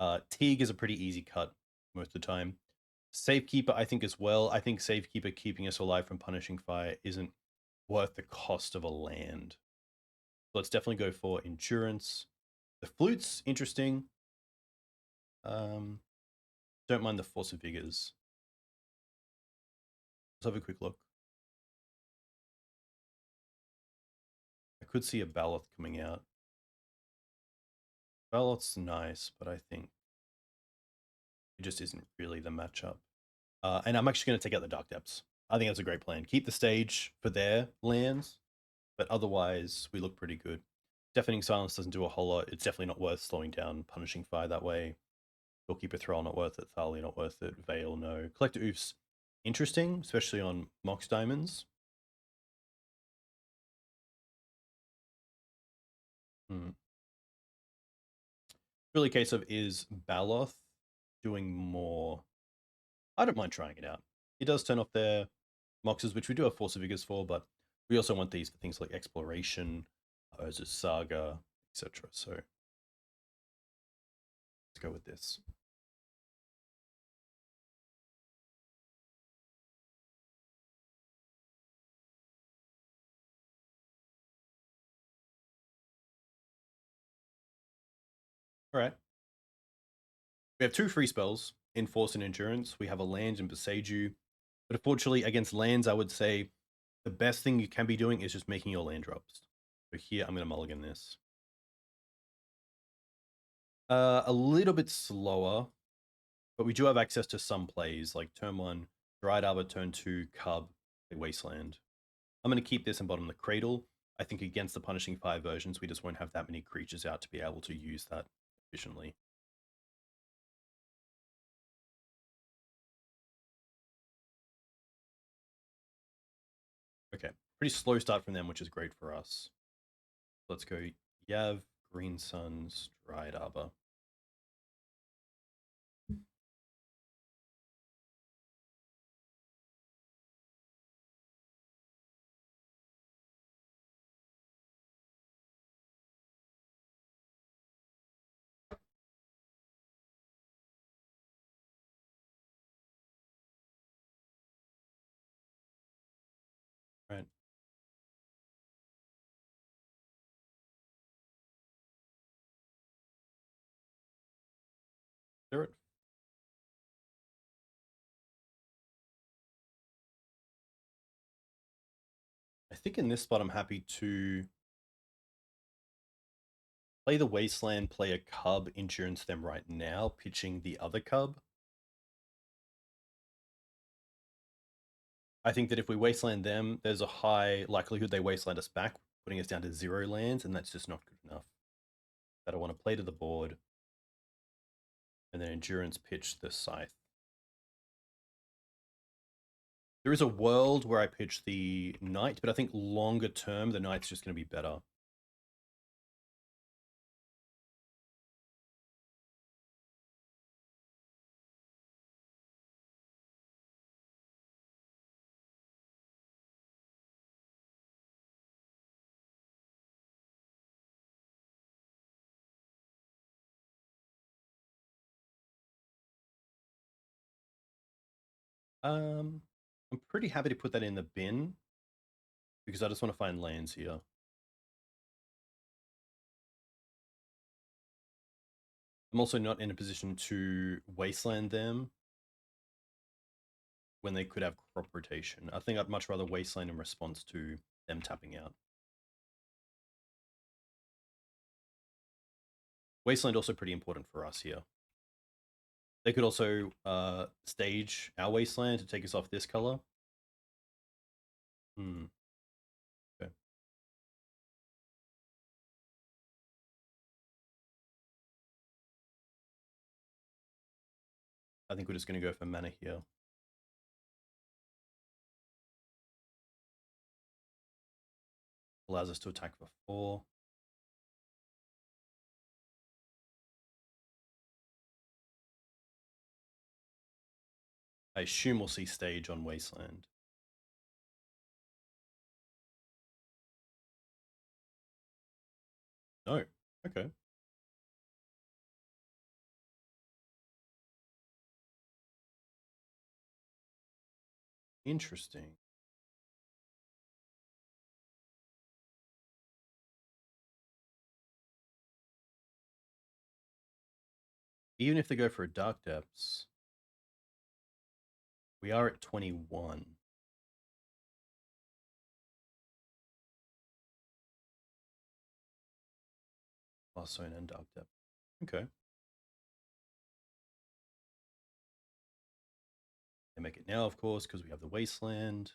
Teeg is a pretty easy cut most of the time. Safekeeper, I think, as well. I think Safekeeper keeping us alive from Punishing Fire isn't worth the cost of a land. So let's definitely go for Endurance. The Flute's interesting. Don't mind the Force of Vigors. Let's have a quick look. I could see a Baloth coming out. Baloth's nice, but I think it just isn't really the matchup. And I'm actually going to take out the Dark Depths. I think that's a great plan. Keep the stage for their lands, but otherwise we look pretty good. Deafening Silence doesn't do a whole lot. It's definitely not worth slowing down Punishing Fire that way. Doorkeeper Thrall, not worth it. Thalia, not worth it. Veil, no. Collector Ouphe's interesting, especially on Mox Diamonds. Really a case of, is Baloth doing more? I don't mind trying it out. It does turn off their Moxes, which we do have Force of Vigors for, but we also want these for things like Exploration, Urza's Saga, etc. So let's go with this. All right. We have 2 free spells, Enforce and Endurance. We have a land in Boseiju. But unfortunately, against lands, I would say the best thing you can be doing is just making your land drops. So here, I'm going to mulligan this. A little bit slower, but we do have access to some plays, like turn 1, Dryad Arbor, turn 2, Cub, Wasteland. I'm going to keep this and bottom the Cradle. I think against the Punishing Fire versions, we just won't have that many creatures out to be able to use that efficiently. Okay, pretty slow start from them, which is great for us. Let's go Yav, Green Suns, Dryad Arbor. They're at I think in this spot I'm happy to play the Wasteland, play a Cub, endurance them right now, pitching the other Cub. I think that if we Wasteland them, there's a high likelihood they Wasteland us back, putting us down to 0 lands, and that's just not good enough. That I want to play to the board, and then endurance pitch the Scythe. There is a world where I pitch the Knight, but I think longer term, the Knight's just going to be better. I'm pretty happy to put that in the bin because I just want to find lands here. I'm also not in a position to Wasteland them when they could have crop rotation. I think I'd much rather Wasteland in response to them tapping out. Wasteland also pretty important for us here. They could also stage our Wasteland to take us off this color. Okay. I think we're just going to go for mana here. Allows us to attack for 4. I assume we'll see stage on Wasteland. No. Okay. Interesting. Even if they go for a Dark Depths, we are at 21. Zone and Dark Depth. Okay. They make it now, of course, because we have the Wasteland.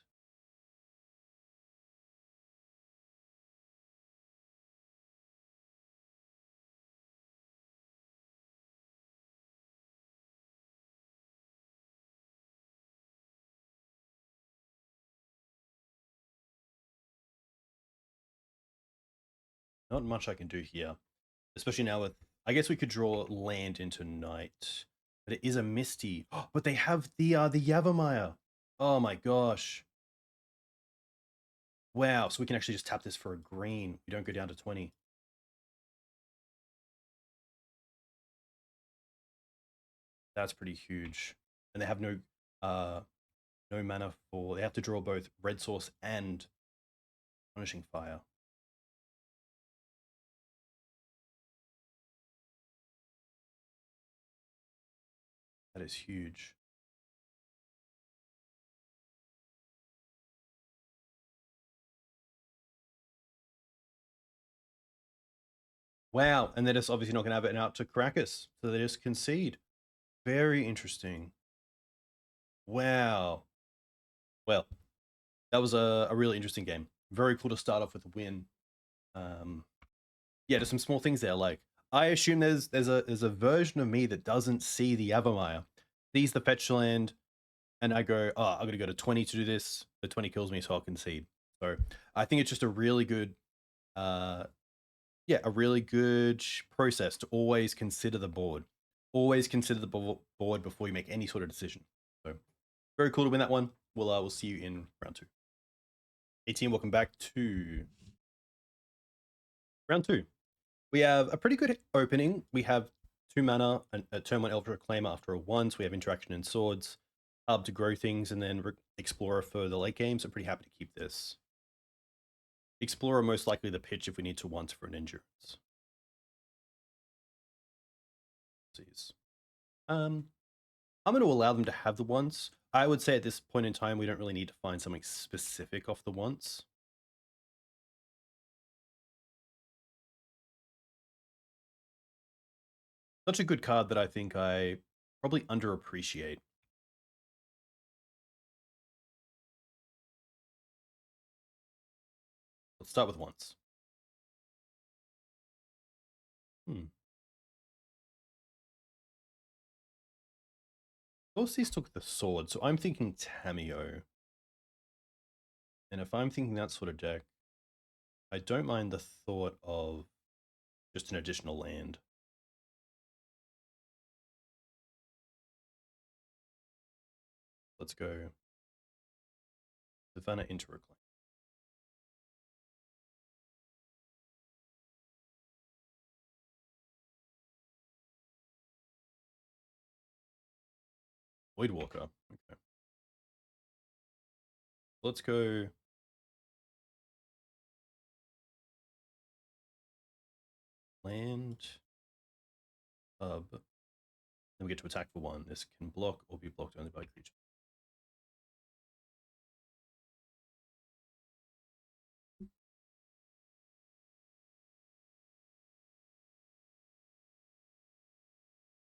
Not much I can do here, especially now with. I guess we could draw land into Night, but it is a Misty. Oh, but they have the Yavimaya. Oh my gosh! Wow, so we can actually just tap this for a green. We don't go down to 20. That's pretty huge, and they have no mana for. They have to draw both Red Source and Punishing Fire. That is huge. Wow, and they're just obviously not going to have it out to Karakas, so they just concede. Very interesting. Wow. Well, that was a really interesting game. Very cool to start off with a win. Yeah, there's some small things there. Like I assume there's a version of me that doesn't see the Yavimaya, sees the fetch land, and I go, oh, I'm gonna go to 20 to do this. The 20 kills me, so I'll concede. So I think it's just a really good, a really good process to always consider the board. Always consider the board before you make any sort of decision. So very cool to win that one. We'll see you in round 2. 18, welcome back to round 2. We have a pretty good opening. We have 2 mana, a turn 1 Elvish Reclaimer after a 1, so we have interaction and swords, hub to grow things, and then Explorer for the late game, so pretty happy to keep this. Explorer most likely the pitch if we need to once for an endurance. I'm going to allow them to have the once. I would say at this point in time, we don't really need to find something specific off the once. Such a good card that I think I probably underappreciate. Let's start with once. These took the sword, so I'm thinking Tamiyo. And if I'm thinking that sort of deck, I don't mind the thought of just an additional land. Let's go Savannah into Reclaim. Voidwalker. Okay. Let's go land, then we get to attack for 1. This can block or be blocked only by creature.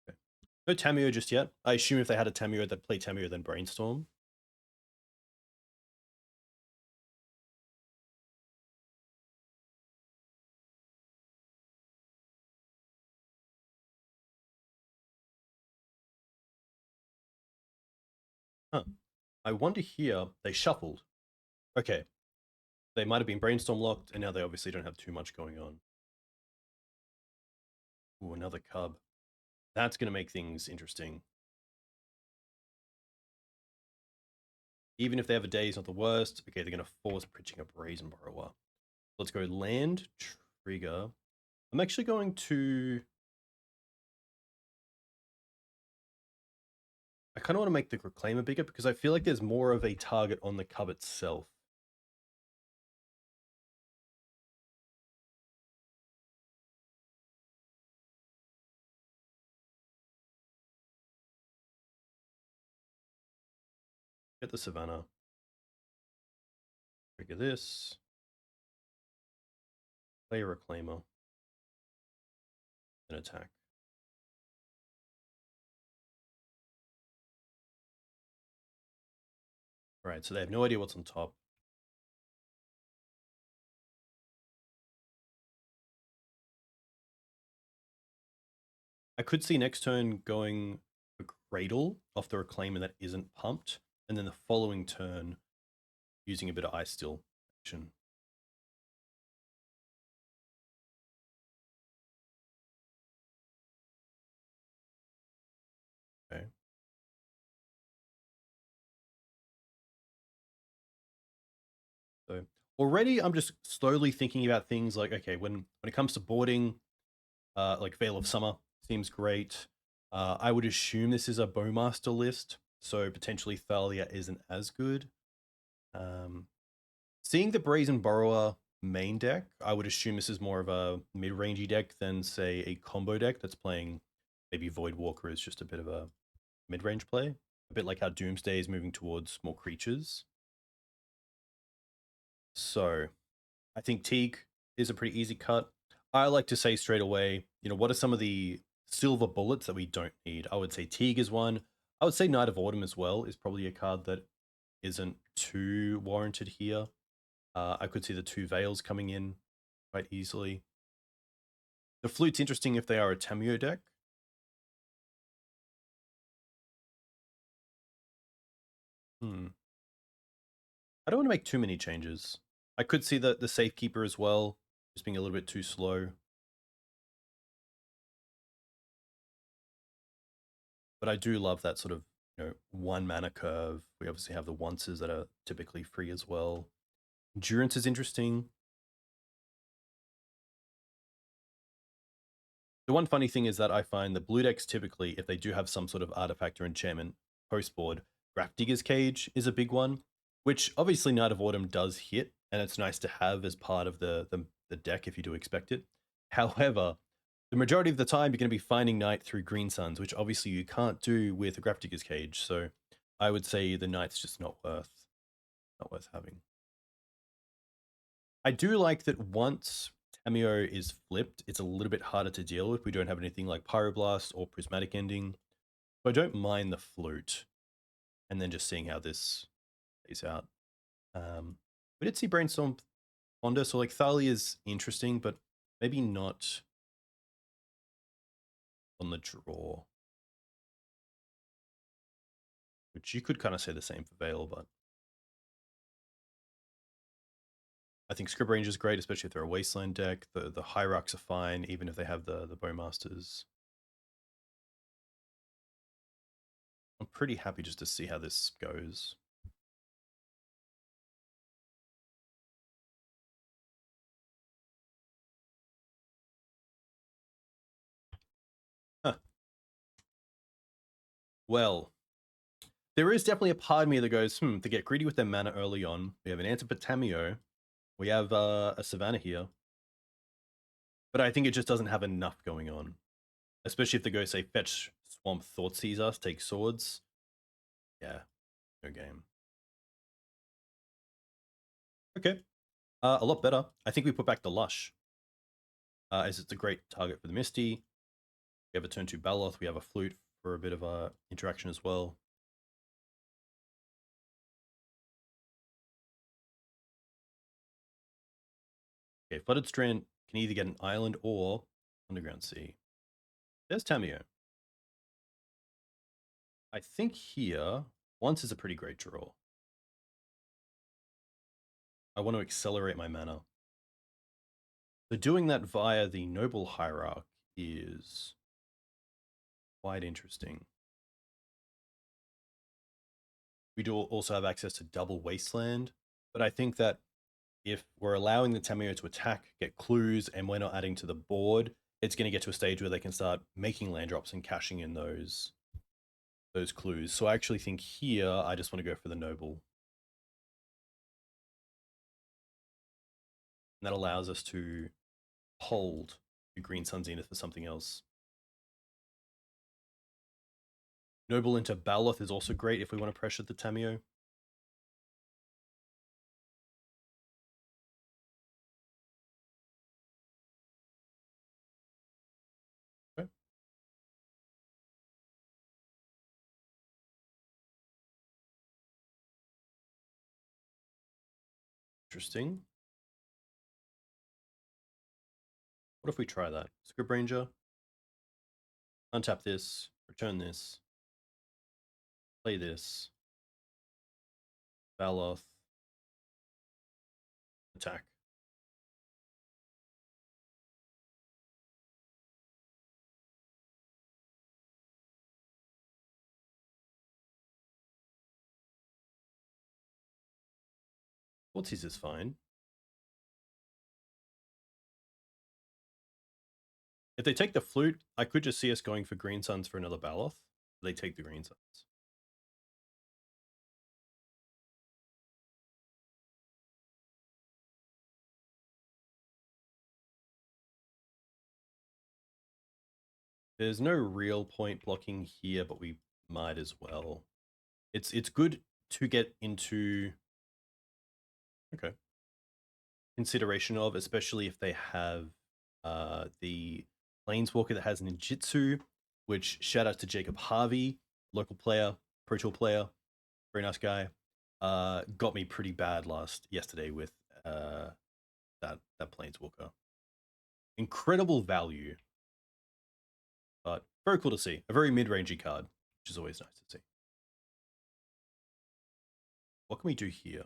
Okay. No Tamiyo just yet. I assume if they had a Tamiyo, they'd play Tamiyo then Brainstorm. Huh. I wonder here, they shuffled. Okay. They might have been Brainstorm locked, and now they obviously don't have too much going on. Ooh, another Cub. That's going to make things interesting. Even if they have a day, it's not the worst. Okay, they're going to force pitching a Brazen Borrower. Let's go land, trigger. I'm actually going to... I kind of want to make the Reclaimer bigger because I feel like there's more of a target on the Cub itself. Get the Savannah. Trigger this. Play a Reclaimer. And attack. Alright, so they have no idea what's on top. I could see next turn going a Cradle off the Reclaimer that isn't pumped, and then the following turn using a bit of Icetill action. Okay. So already I'm just slowly thinking about things like, okay, when it comes to boarding, like Veil of Summer seems great. I would assume this is a Bowmaster list, so potentially Thalia isn't as good. Seeing the Brazen Borrower main deck, I would assume this is more of a mid-rangey deck than, say, a combo deck that's playing maybe Voidwalker is just a bit of a mid-range play. A bit like how Doomsday is moving towards more creatures. So I think Teeg is a pretty easy cut. I like to say straight away, you know, what are some of the silver bullets that we don't need? I would say Teeg is one. I would say Knight of Autumn as well is probably a card that isn't too warranted here. I could see the 2 Veils coming in quite easily. The Flute's interesting if they are a Tamiyo deck. I don't want to make too many changes. I could see the Safekeeper as well, just being a little bit too slow. But I do love that sort of, you know, 1 mana curve. We obviously have the onces that are typically free as well. Endurance is interesting. The one funny thing is that I find the blue decks typically, if they do have some sort of artifact or enchantment post-board, Grafdigger's Cage is a big one, which obviously Knight of Autumn does hit, and it's nice to have as part of the deck if you do expect it. However, the majority of the time you're going to be finding Knight through Green Suns, which obviously you can't do with a Grafdigger's Cage. So I would say the Knight's just not worth having. I do like that once Tamiyo is flipped, it's a little bit harder to deal with. We don't have anything like Pyroblast or Prismatic Ending. So I don't mind the Flute. And then just seeing how this plays out. We did see Brainstorm Ponder, so like Thalia is interesting, but maybe not on the draw. Which you could kind of say the same for Veil, but I think Scryb Ranger is great, especially if they're a Wasteland deck. The Hierarchs are fine, even if they have the Bowmasters. I'm pretty happy just to see how this goes. Huh. Well, there is definitely a part of me that goes, to get greedy with their mana early on. We have an answer for Tamiyo. We have a Savannah here. But I think it just doesn't have enough going on. Especially if they go, say, fetch Swamp, Thoughtseize us, take swords. Yeah, no game. Okay, a lot better. I think we put back the Lush. As it's a great target for the Misty. We have a turn 2 Baloth. We have a Flute for a bit of interaction as well. Okay, Flooded Strand can either get an island or Underground Sea. There's Tamiyo. I think here, once is a pretty great draw. I want to accelerate my mana. So doing that via the Noble Hierarch is quite interesting. We do also have access to double Wasteland, but I think that if we're allowing the Tamiyo to attack, get clues, and we're not adding to the board, it's going to get to a stage where they can start making land drops and cashing in those clues. So I actually think here, I just want to go for the Noble. And that allows us to hold the Green Sun Zenith for something else. Noble into Baloth is also great if we want to pressure the Tamiyo. Okay. Interesting. What if we try that? Scryb Ranger. Untap this. Return this. Play this. Baloth. Attack. Thoughtseize is fine. If they take the Flute, I could just see us going for Green Suns for another Baloth. They take the Green Suns. There's no real point blocking here, but we might as well. It's good to get into consideration of, especially if they have the Planeswalker that has ninjutsu, which shout out to Jacob Harvey, local player, Pro Tour player, very nice guy. Got me pretty bad yesterday with that Planeswalker. Incredible value, but very cool to see. A very mid-rangey card, which is always nice to see. What can we do here?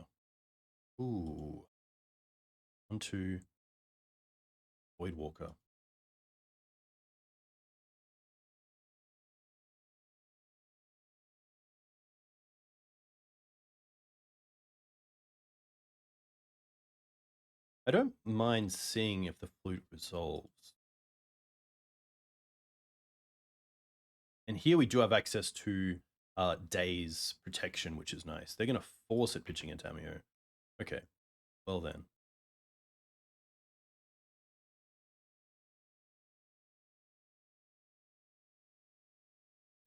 Ooh. Onto Voidwalker. I don't mind seeing if the Flute resolves. And here we do have access to Daze protection, which is nice. They're going to force it pitching in Tamiyo. Okay, well then.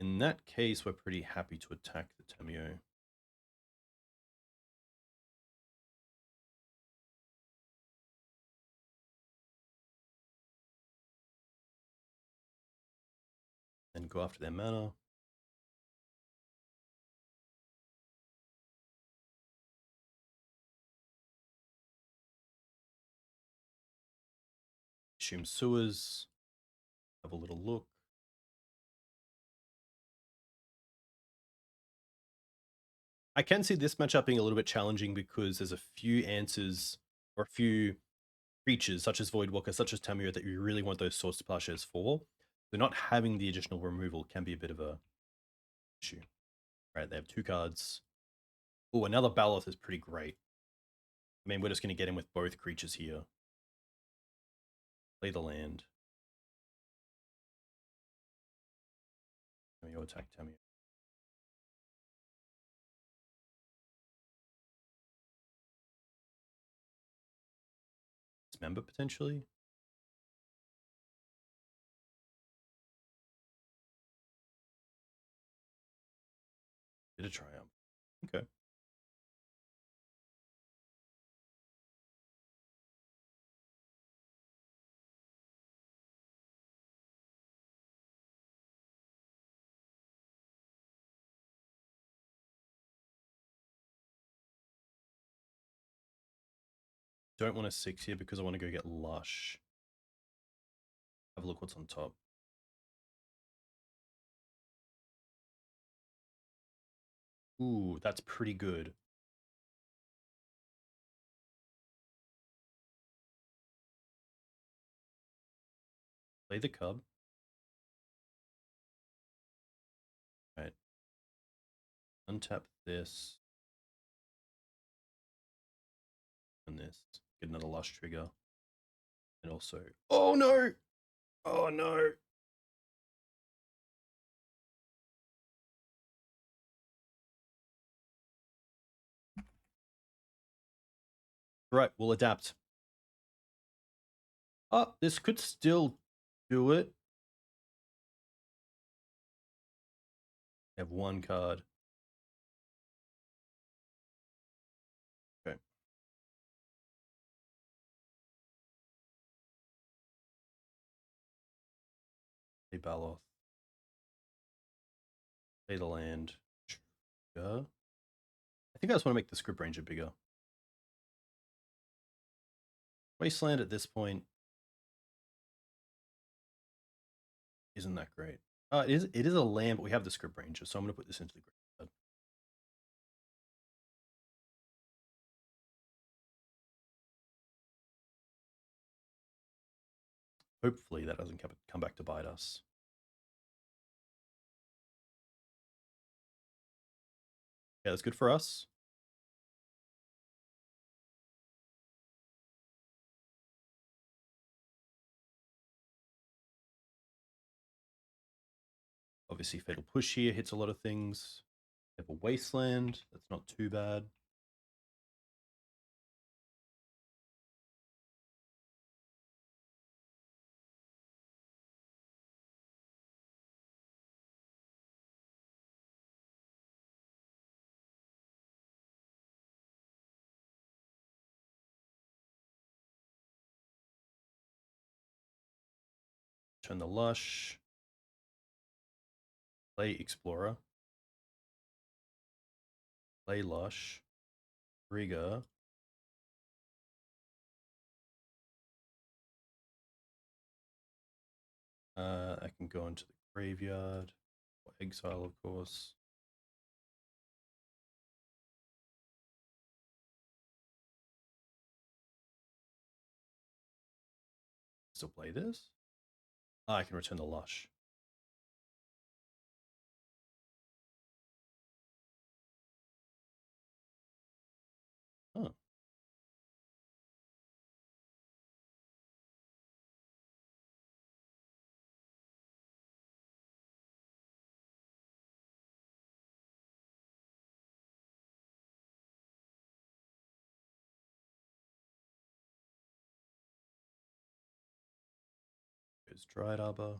In that case, we're pretty happy to attack the Tamiyo. And go after their mana. Assume sewers. Have a little look. I can see this matchup being a little bit challenging because there's a few answers or a few creatures such as Voidwalker, such as Tamiyo that you really want those Source Plowshares for. So not having the additional removal can be a bit of a issue. Right, they have 2 cards. Oh, another Baloth is pretty great. I mean, we're just going to get in with both creatures here. Play the land. Tamiyo attack Tamiyo. Dismember potentially. Did a triumph. Okay. Don't want a 6 here because I want to go get Lush. Have a look what's on top. Ooh, that's pretty good. Play the Cub. Right. Untap this. And this. Get another Lush trigger. And also... Oh no! Oh no! Right, we'll adapt. Oh, this could still do it. I have 1 card. Okay. Play Baloth. Play the land. Trigger. I think I just want to make the Scryb Ranger bigger. Wasteland at this point isn't that great. It is a land, but we have the Scryb Ranger, so I'm going to put this into the graveyard. Hopefully that doesn't come back to bite us. Yeah, that's good for us. Obviously, Fatal Push here hits a lot of things. We have a Wasteland. That's not too bad. Turn the Lush. Play Explorer. Play Lush. Trigger. I can go into the graveyard. Or exile, of course. Still play this? I can return the Lush. Oh. There's Dryad Arbor.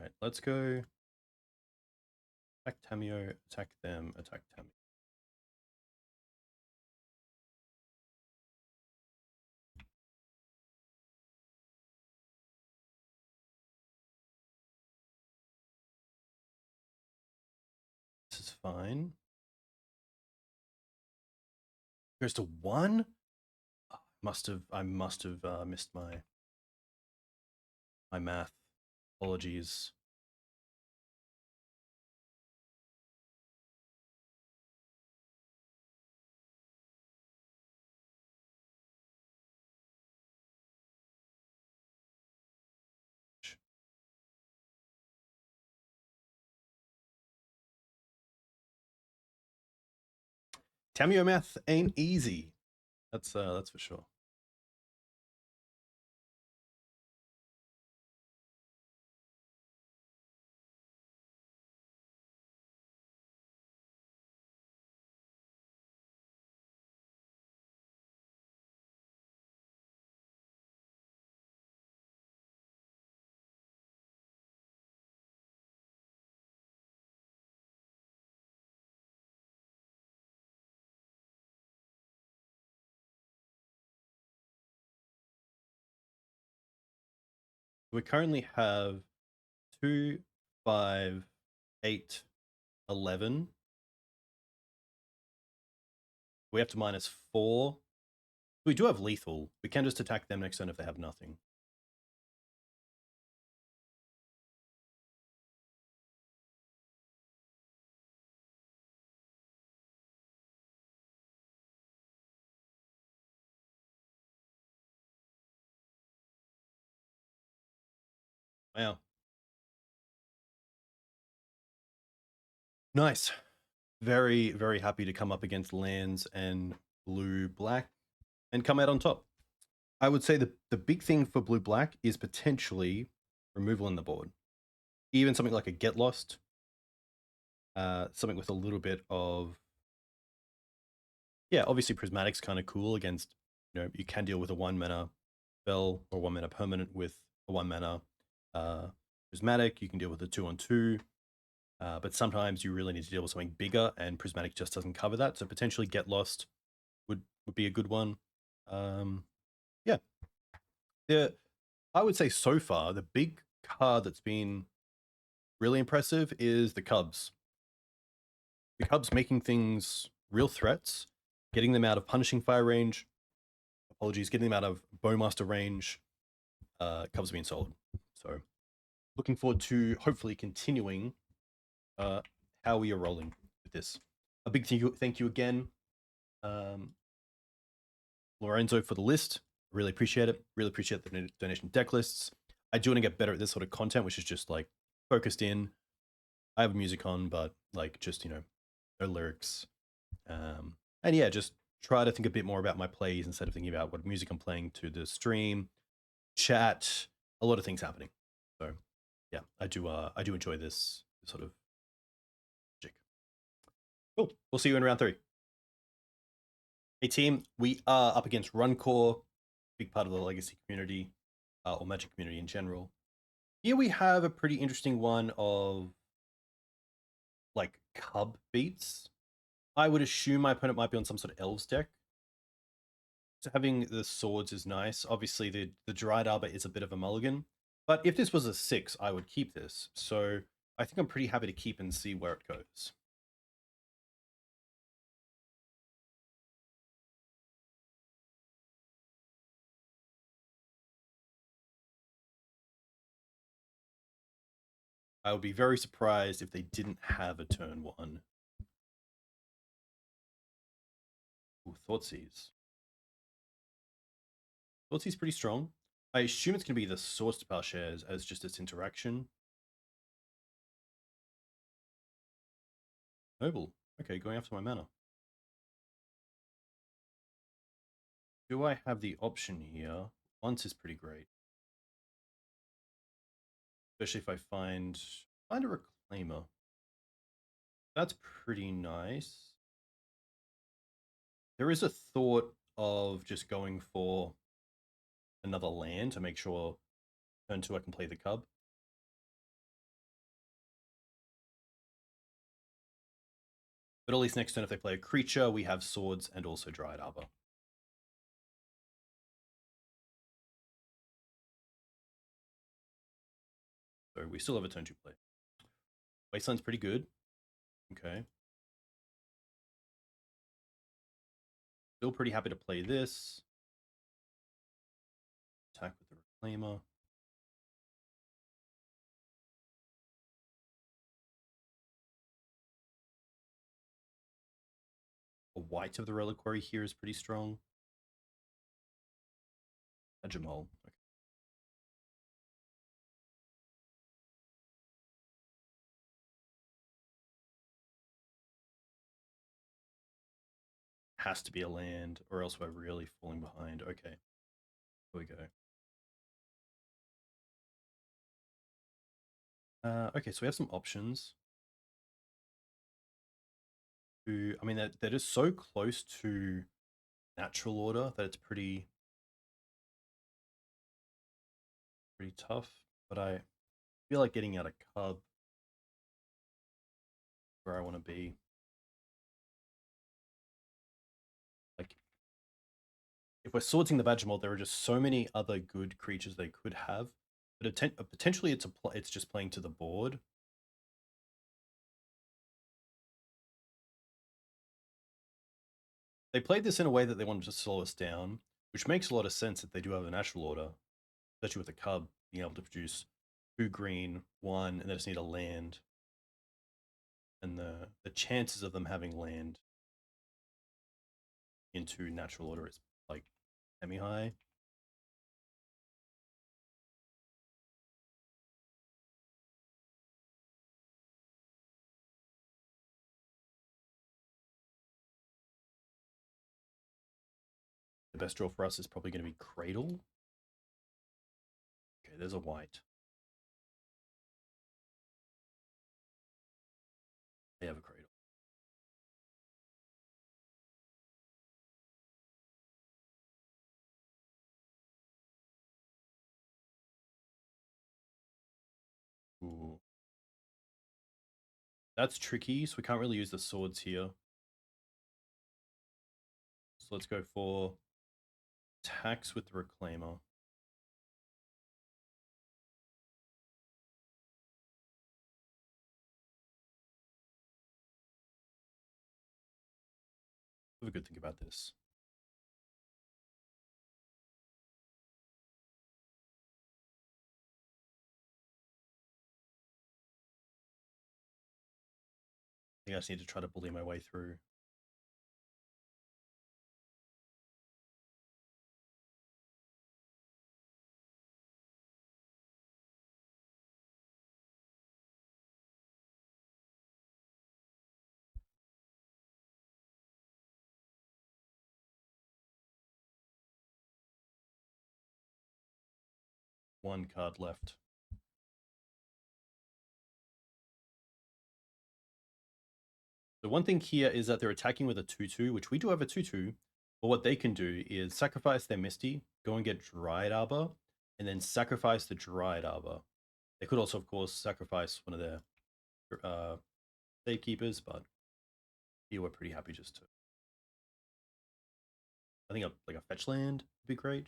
right, let's go. Attack Tamiyo, attack them, attack Tamiyo. This is fine. Goes to 1? Oh, I must have missed my math. Apologies. Tamiyo math ain't easy. That's for sure. We currently have 2, 5, 8, 11. We have to -4. We do have lethal. We can just attack them next turn if they have nothing. Wow. Nice. Very, very happy to come up against lands and blue-black and come out on top. I would say the big thing for blue-black is potentially removal in the board. Even something like a Get Lost. Something with a little bit of... Yeah, obviously Prismatic's kind of cool against... you can deal with a 1-mana spell or 1-mana permanent with a 1-mana Prismatic. You can deal with a 2-on-2. But sometimes you really need to deal with something bigger, and Prismatic just doesn't cover that. So potentially Get Lost would be a good one. Yeah. I would say so far, the big card that's been really impressive is the Cubs. The Cubs making things real threats, getting them out of Punishing Fire range. Apologies, getting them out of Bowmaster range. Cubs have been solid. So looking forward to hopefully continuing how we are rolling with this. A big thank you again, Lorenzo, for the list. Really appreciate it. Really appreciate the donation deck lists. I do want to get better at this sort of content, which is just like focused in. I have music on, but like just, no lyrics. And yeah, just try to think a bit more about my plays instead of thinking about what music I'm playing to the stream, chat, a lot of things happening. So yeah, I do enjoy this sort of magic. Cool. We'll see you in round 3. Hey team, we are up against Runcore, big part of the Legacy community, or Magic community in general. Here we have a pretty interesting one of like Cub beats. I would assume my opponent might be on some sort of Elves deck. So having the swords is nice. Obviously the Dryad Arbor is a bit of a mulligan, but if this was a 6, I would keep this. So I think I'm pretty happy to keep and see where it goes. I would be very surprised if they didn't have a turn 1. Ooh, Thoughtseize. Thoughtseize pretty strong. I assume it's going to be the Source to Plowshares as just its interaction. Noble. Okay, going after my mana. Do I have the option here? Once is pretty great. Especially if I find a Reclaimer. That's pretty nice. There is a thought of just going for another land to make sure turn 2 I can play the Cub. But at least next turn, if they play a creature, we have swords and also Dryad Arbor. So we still have a turn 2 play. Wasteland's pretty good. Okay. Still pretty happy to play this. Attack with the Reclaimer. A white of the Reliquary here is pretty strong. A Jamal. Okay. Has to be a land, or else we're really falling behind. Okay. Here we go. Okay, so we have some options. I mean, they're just so close to natural order that it's pretty tough. But I feel like getting out a Cub where I want to be. Like, if we're sorting the Badger mold, there are just so many other good creatures they could have. But potentially it's just playing to the board. They played this in a way that they wanted to slow us down, which makes a lot of sense if they do have a natural order, especially with the Cub being able to produce 2 green, 1, and they just need a land. And the chances of them having land into natural order is like semi-high. The best draw for us is probably going to be Cradle. Okay, there's a white. They have a Cradle. Ooh. That's tricky, so we can't really use the swords here. So let's go for attacks with the Reclaimer. Have a good think about this. I think I just need to try to bully my way through. One card left. The one thing here is that they're attacking with a 2/2, which we do have a 2/2. But what they can do is sacrifice their Misty, go and get Dryad Arbor, and then sacrifice the Dryad Arbor. They could also, of course, sacrifice one of their Safekeepers, but here we're pretty happy just to. I think like a fetch land would be great.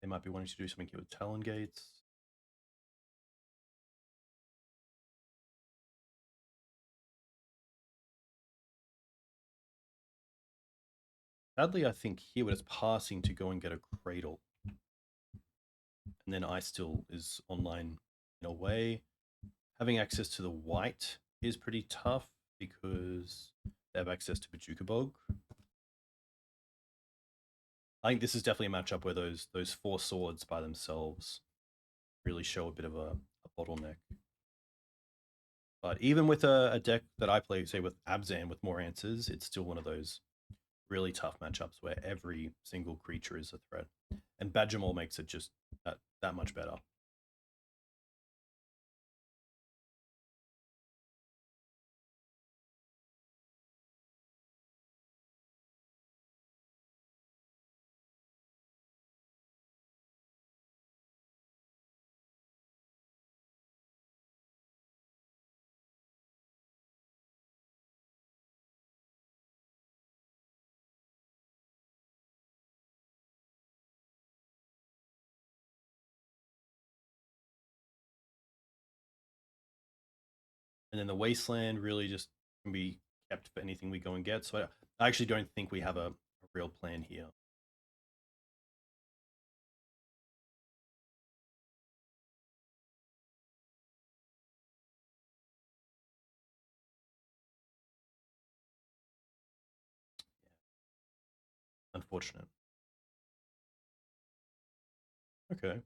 They might be wanting to do something here with Talon Gates. Sadly, I think here we're just passing to go and get a Cradle. And then Icetill is online in a way. Having access to the white is pretty tough because they have access to Boseiju Bog. I think this is definitely a matchup where those 4 swords by themselves really show a bit of a bottleneck. But even with a deck that I play, say with Abzan with more answers, it's still one of those really tough matchups where every single creature is a threat. And Badger Maul makes it just that much better. And then the Wasteland really just can be kept for anything we go and get. So I actually don't think we have a real plan here. Unfortunate. Okay.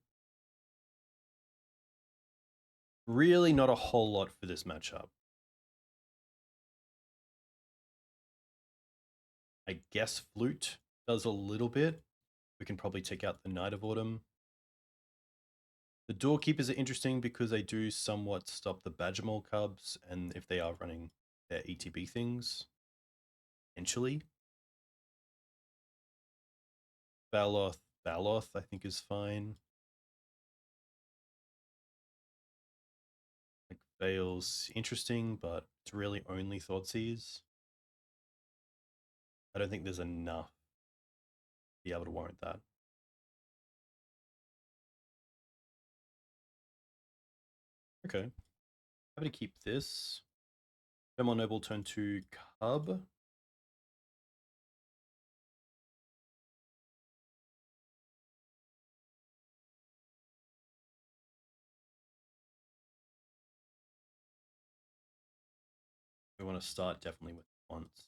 Really not a whole lot for this matchup. I guess Flute does a little bit. We can probably take out the Night of Autumn. The Doorkeepers are interesting because they do somewhat stop the Badgermole Cubs, and if they are running their ETB things, potentially. Baloth, I think is fine. Like Veil's interesting, but it's really only Thoughtseize. I don't think there's enough to be able to warrant that. Okay. Happy to keep this. Demon Noble turn to Cub. We want to start definitely with once.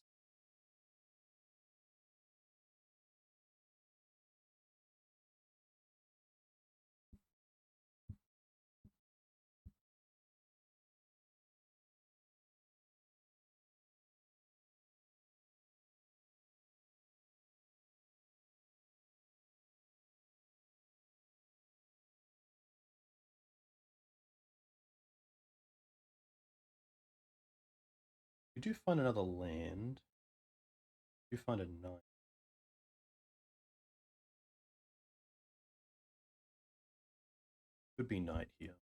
We do find another land. We do find a knight. Could be knight here.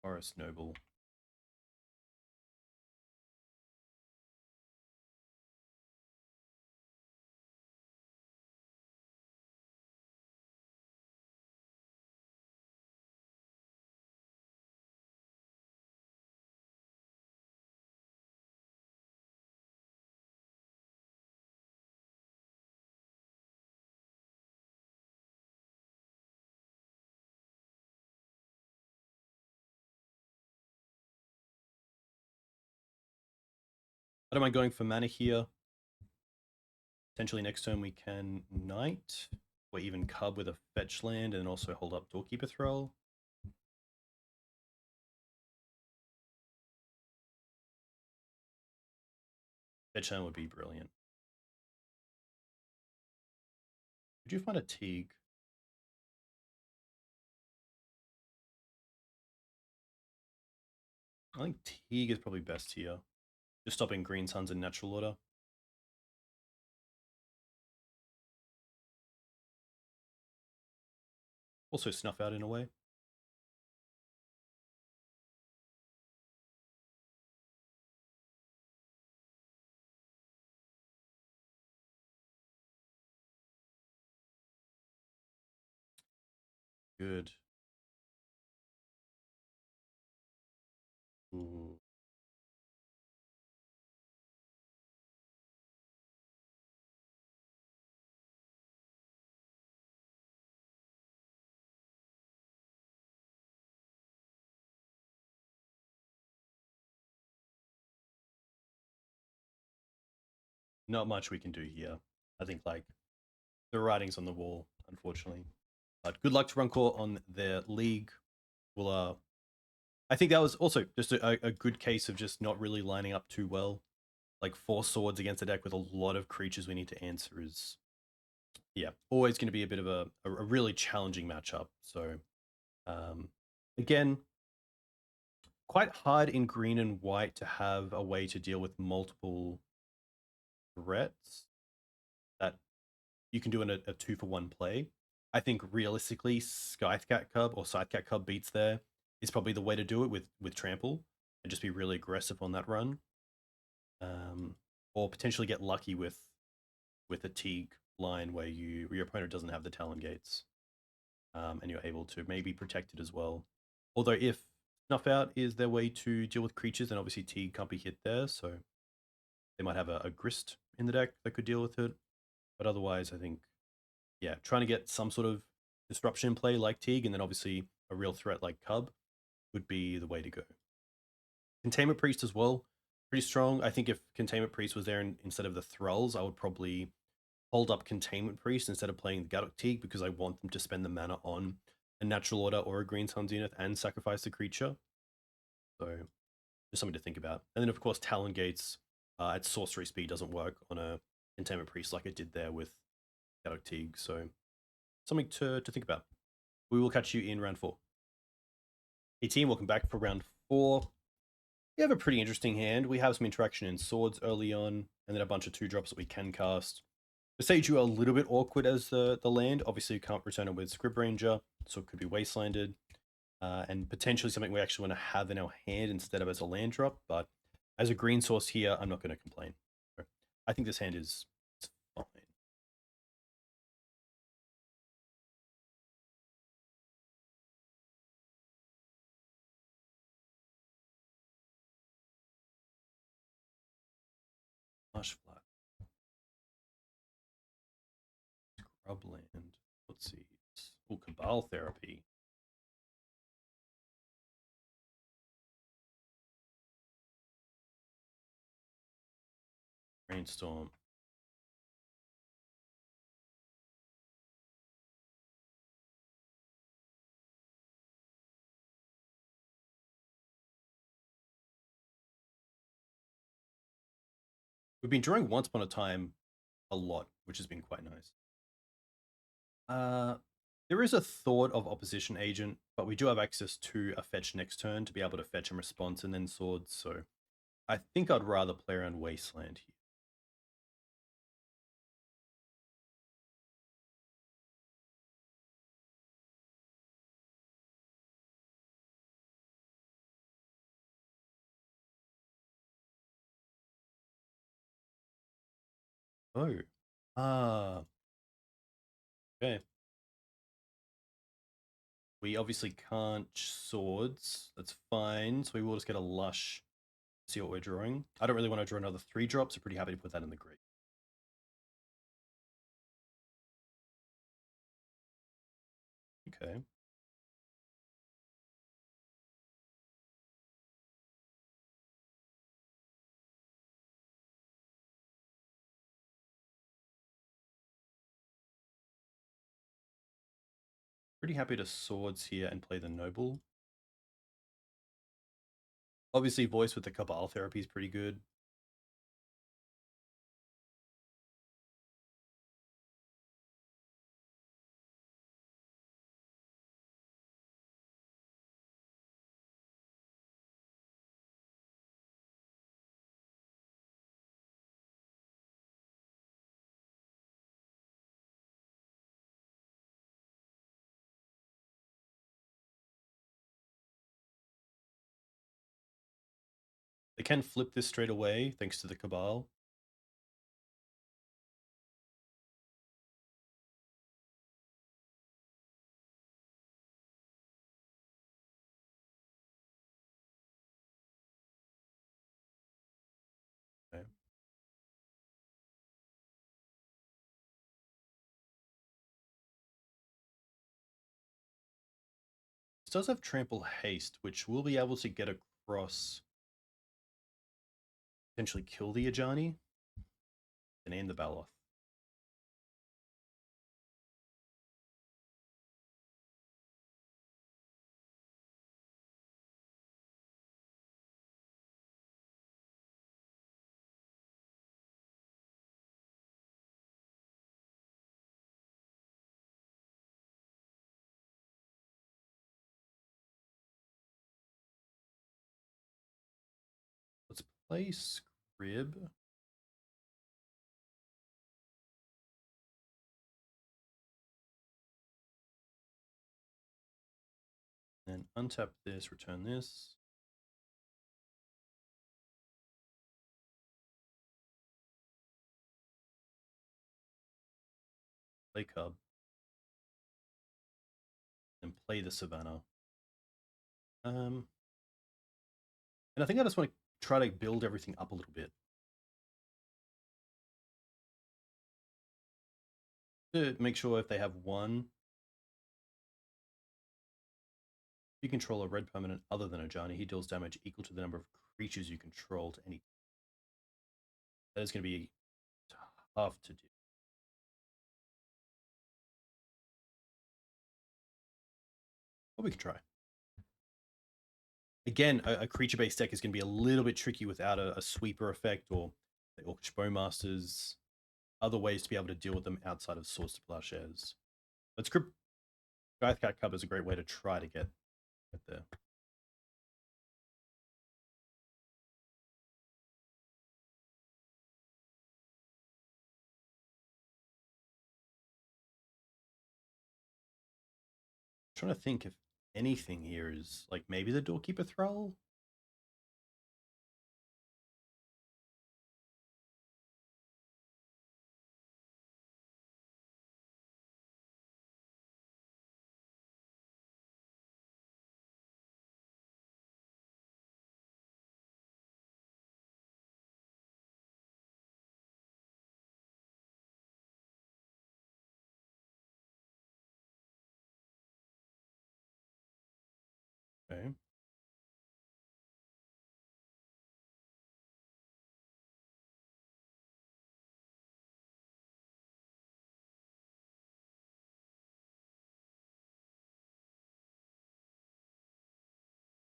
Forest Noble. I don't mind going for mana here. Potentially next turn we can knight, or even Cub with a fetch land and also hold up Doorkeeper Thrall. Fetch land would be brilliant. Could you find a Teeg? I think Teeg is probably best here. Just stopping Green Suns in natural order. Also snuff out in a way. Good. Ooh. Not much we can do here. I think like the writing's on the wall, unfortunately. But good luck to Runcorn on their league. We'll I think that was also just a good case of just not really lining up too well. Like 4 swords against a deck with a lot of creatures we need to answer is, yeah, always going to be a bit of a really challenging matchup. So, again, quite hard in green and white to have a way to deal with multiple threats that you can do in a 2-for-1 play. I think realistically, Scythecat Cub or Scythecat Cub beats there is probably the way to do it with Trample and just be really aggressive on that run. Or potentially get lucky with a Teeg line where your opponent doesn't have the Talon gates, and you're able to maybe protect it as well. Although if Snuff Out is their way to deal with creatures, and obviously Teeg can't be hit there, so they might have a Grist in the deck that could deal with it. But otherwise, I think, yeah, trying to get some sort of disruption play like Teeg, and then obviously a real threat like Cub would be the way to go. Containment Priest as well, pretty strong. I think if Containment Priest was there instead of the Thralls, I would probably hold up Containment Priest instead of playing the Gaddock Teeg because I want them to spend the mana on a Natural Order or a Green Sun Zenith and sacrifice the creature. So just something to think about. And then of course Talon Gates at sorcery speed doesn't work on a Containment Priest like it did there with Gaddock Teeg. So something to think about. We will catch you in round 4. Hey team, welcome back for round 4. We have a pretty interesting hand. We have some interaction in swords early on, and then a bunch of 2-drops that we can cast. Boseiju a little bit awkward as the land. Obviously, you can't return it with Scryb Ranger, so it could be Wastelanded. And potentially something we actually want to have in our hand instead of as a land drop. But as a green source here, I'm not going to complain. I think this hand is fine. Lush Flat. Scrubland. Let's see. Oh, Cabal Therapy. Brainstorm. We've been drawing Once Upon a Time a lot, which has been quite nice. There is a thought of Opposition Agent, but we do have access to a fetch next turn to be able to fetch and response and then swords, so I think I'd rather play around Wasteland here. Oh. Ah. Okay. We obviously can't swords. That's fine. So we will just get a Lush. See what we're drawing. I don't really want to draw another 3-drop, so pretty happy to put that in the grave. Okay. Pretty happy to swords here and play the Noble. Obviously, voice with the Cabal Therapy is pretty good. They can flip this straight away thanks to the Cabal. Okay. This does have Trample Haste, which we'll be able to get across, potentially kill the Ajani, and end the Baloth. Let's play Scryb. Then untap this, return this. Play Cub. And play the Savannah. And I think I just want to try to build everything up a little bit. To make sure if they have one, if you control a red permanent other than Ajani, he deals damage equal to the number of creatures you control to any. That is going to be tough to do. But we can try. Again, a creature-based deck is going to be a little bit tricky without a sweeper effect or the Orcish Bowmasters. Other ways to be able to deal with them outside of Swords to Plowshares. But Scythecat Cub is a great way to try to get there. I'm trying to think if anything here is like maybe the Doorkeeper Thrall. Okay.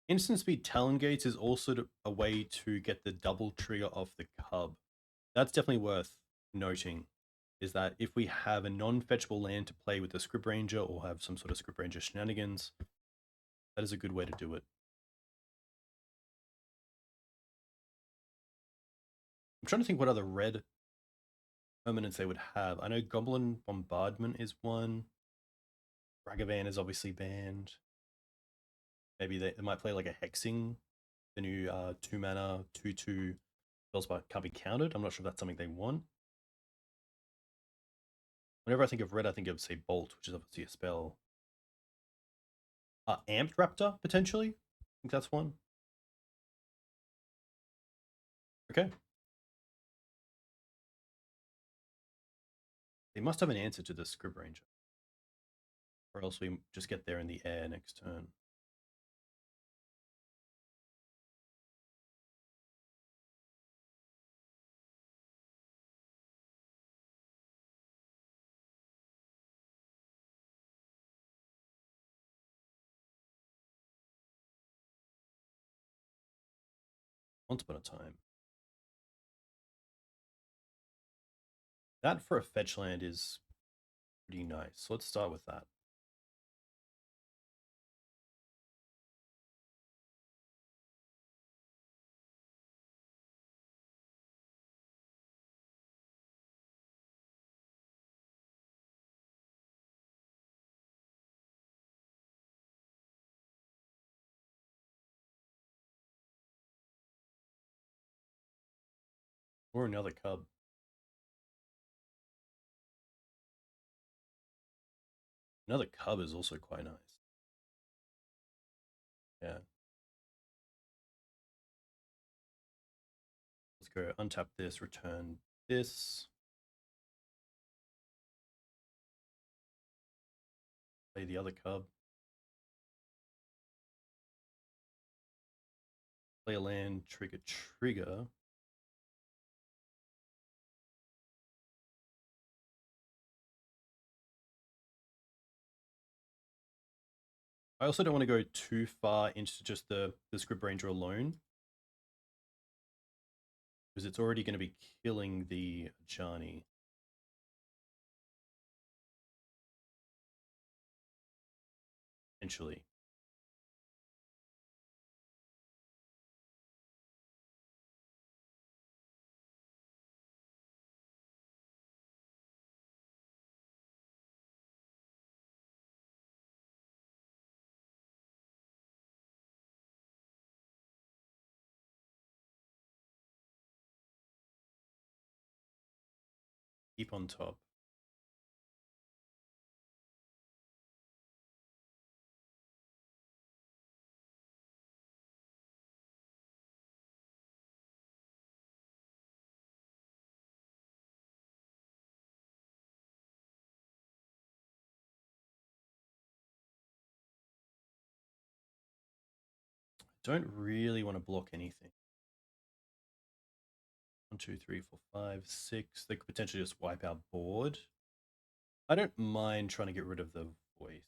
Instant speed Talon Gates is also a way to get the double trigger off the Cub. That's definitely worth noting, is that if we have a non-fetchable land to play with the Scryb Ranger or have some sort of Scryb Ranger shenanigans, that is a good way to do it. I'm trying to think what other red permanents they would have. I know Goblin Bombardment is one. Ragavan is obviously banned. Maybe they might play like a Hexing, the new 2-mana, 2/2 spells can't be countered. I'm not sure if that's something they want. Whenever I think of red, I think of, say, Bolt, which is obviously a spell. Amped Raptor, potentially? I think that's one. Okay. They must have an answer to the Scryb Ranger. Or else we just get there in the air next turn. Once upon a time. That for a fetch land is pretty nice. So let's start with that. Or another Cub. Another Cub is also quite nice. Yeah. Let's go untap this, return this. Play the other Cub. Play a land, trigger. I also don't want to go too far into just the Scryb Ranger alone, because it's already going to be killing the Ajani. Eventually. Keep on top. don't really want to block anything. 1, 2, 3, 4, 5, 6. They could potentially just wipe our board. I don't mind trying to get rid of the voice.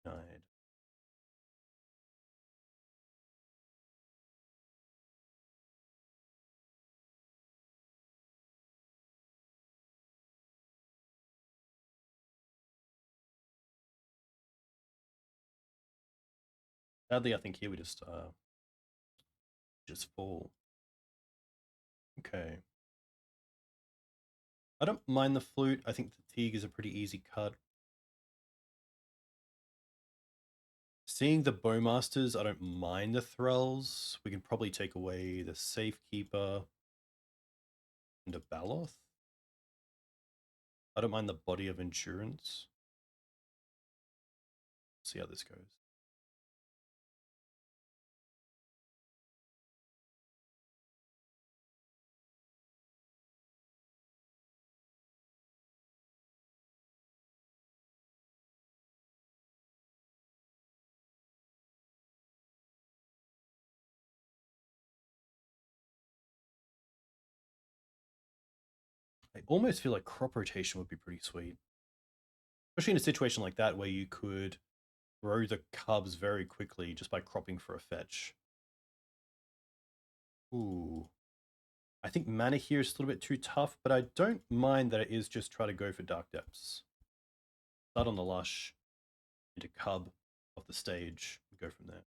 Denied. Sadly, I think here we just fall. Okay. I don't mind the flute. I think the Teeg is a pretty easy cut. Seeing the Bowmasters, I don't mind the Thralls. We can probably take away the Safekeeper and a Baloth. I don't mind the Body of Endurance. See how this goes. I almost feel like crop rotation would be pretty sweet. Especially in a situation like that where you could grow the cubs very quickly just by cropping for a fetch. Ooh. I think mana here is a little bit too tough, but I don't mind that it is just try to go for Dark Depths. Start on the Lush, into Cub off the stage, and go from there.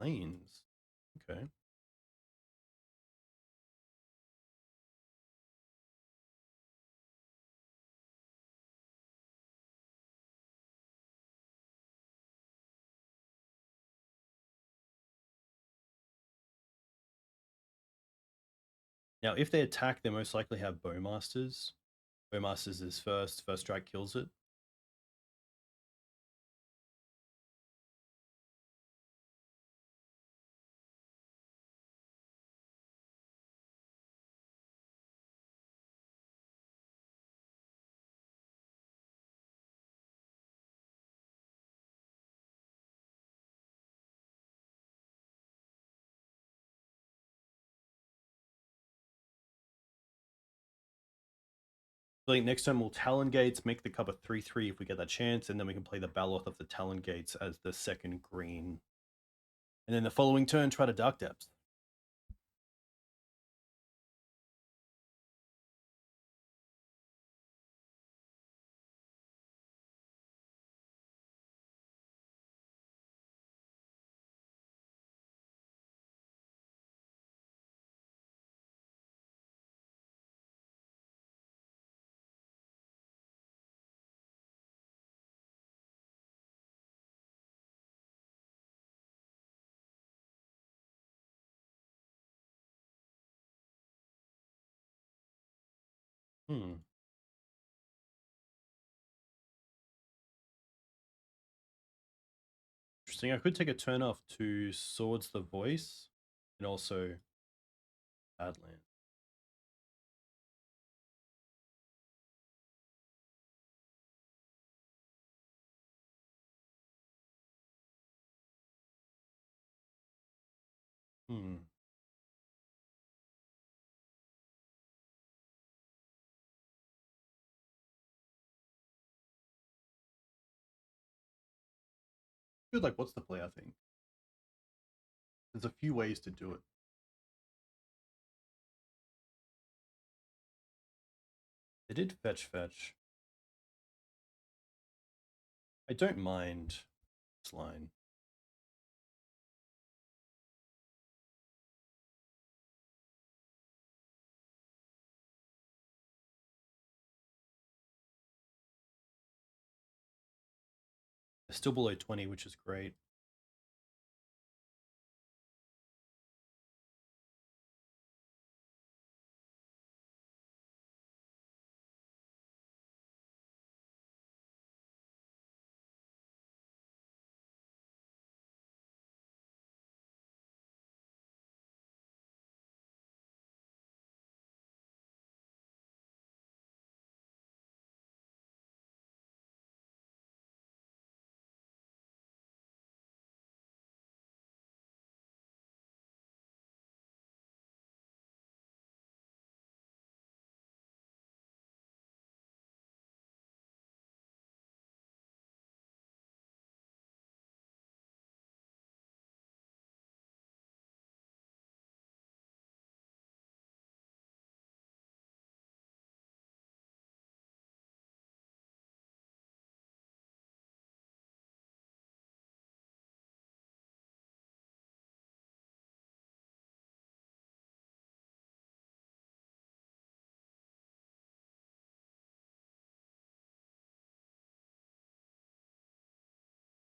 Lanes. Okay. Now, if they attack, they most likely have Bowmasters. Bowmasters is first strike kills it. I think next time we'll Talon Gates, make the Cub a 3/3 if we get that chance, and then we can play the Baloth of the Talon Gates as the second green. And then the following turn, try to Dark Depths. Interesting. I could take a turn off to Swords the Voice and also Badland. Good, like, what's the play, I think? There's a few ways to do it. They did fetch. I don't mind this line. They're still below 20, which is great.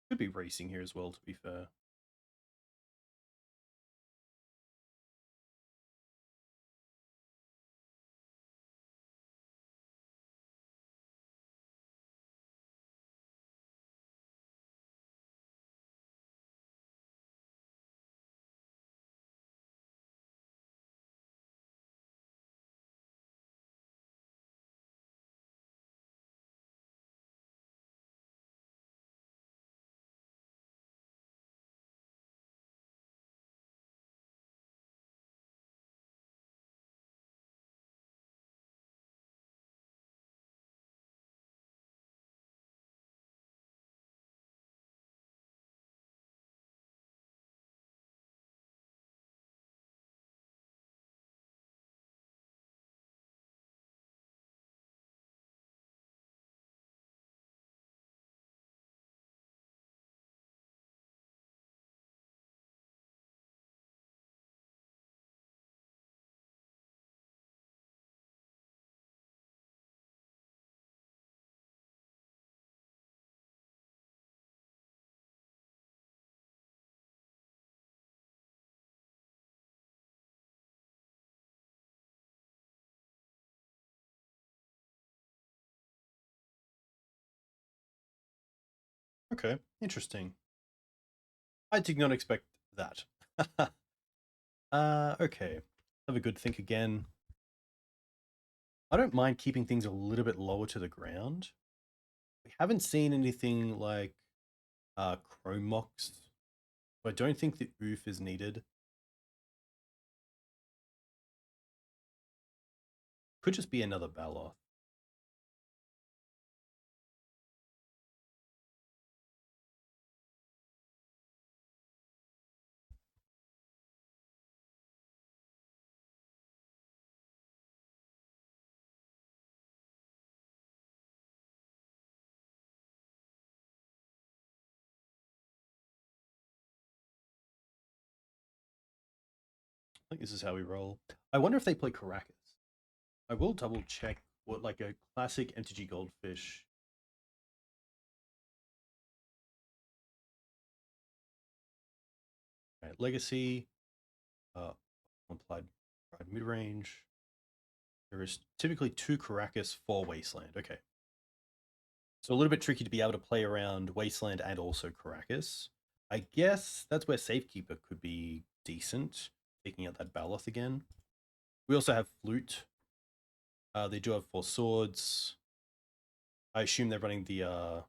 Could be racing here as well, to be fair. Okay, interesting. I did not expect that. Okay. Have a good think again. I don't mind keeping things a little bit lower to the ground. We haven't seen anything like Chrome Mox. I don't think the Ouphe is needed. Could just be another Baloth. I think this is how we roll. I wonder if they play Karakas. I will double check what like a classic MTG Goldfish. Right, Legacy, applied mid range. There is typically 2 Karakas for Wasteland. Okay. So a little bit tricky to be able to play around Wasteland and also Karakas. I guess that's where Safekeeper could be decent, taking out that Baloth again. We also have Flute. They do have 4 swords. I assume they're running the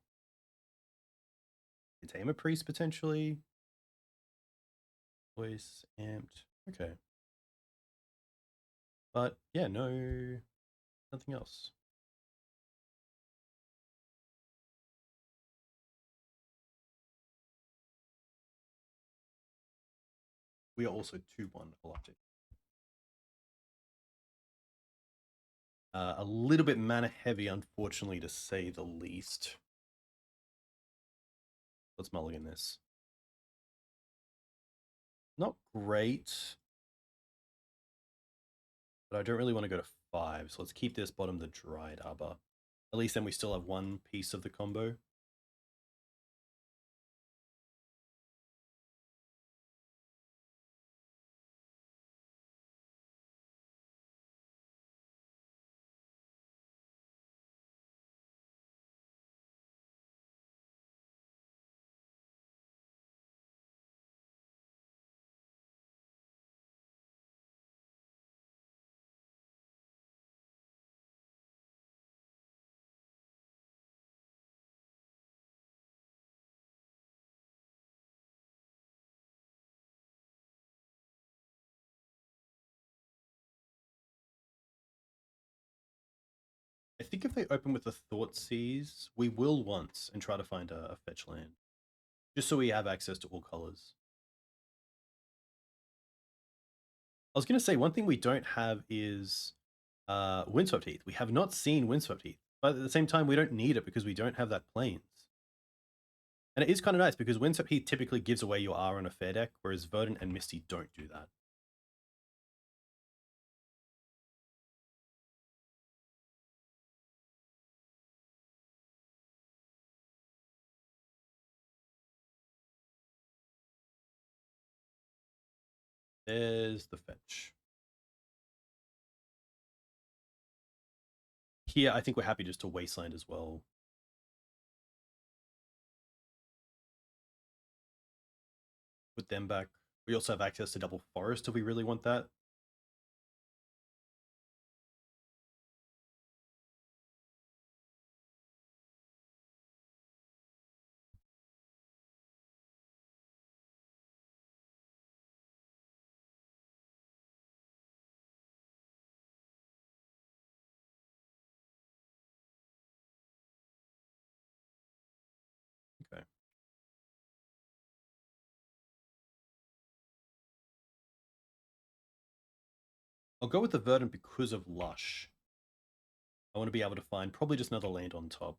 Tamer Priest potentially. Voice amped. Okay. But yeah, no, nothing else. We are also 2-1 Galactic. A little bit mana heavy, unfortunately, to say the least. Let's mulligan this. Not great. But I don't really want to go to 5, so let's keep this bottom the Dryad Arbor. At least then we still have one piece of the combo. I think if they open with the Thoughtseize, we will once and try to find a fetch land. Just so we have access to all colors. I was going to say, one thing we don't have is Windswept Heath. We have not seen Windswept Heath. But at the same time, we don't need it because we don't have that Plains. And it is kind of nice because Windswept Heath typically gives away your R on a fair deck, whereas Verdant and Misty don't do that. There's the fetch. Here, I think we're happy just to Wasteland as well. Put them back. We also have access to double forest if we really want that. Okay. I'll go with the Verdant because of Lush. I want to be able to find probably just another land on top.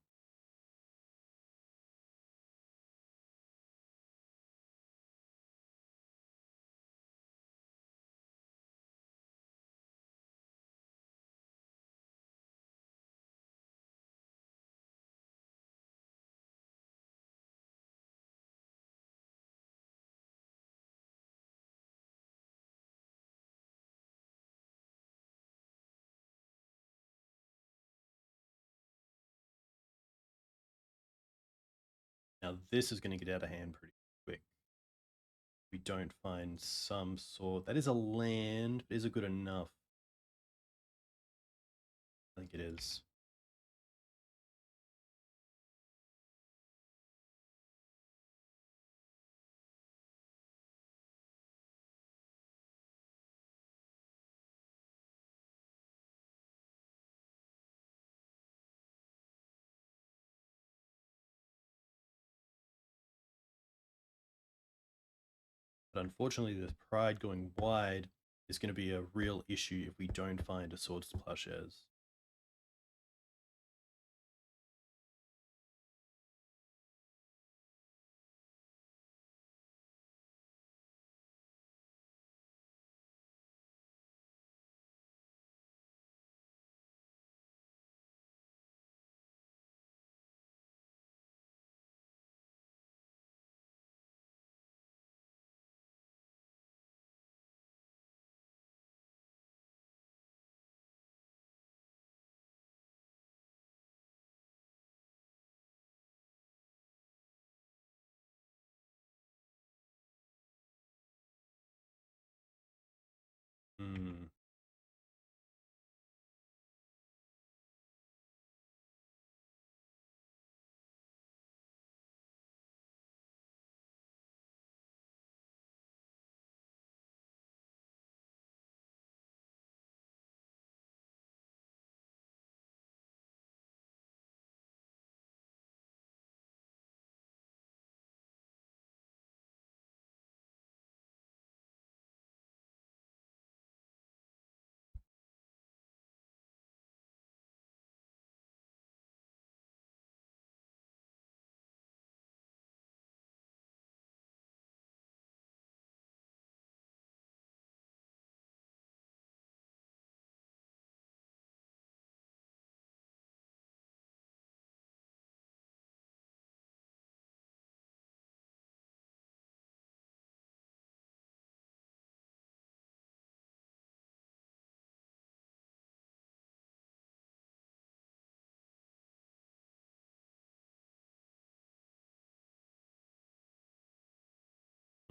Now this is going to get out of hand pretty quick. We don't find some sort. That is a land, but is it good enough? I think it is. But unfortunately, the Pride going wide is going to be a real issue if we don't find a Swords to Plowshares.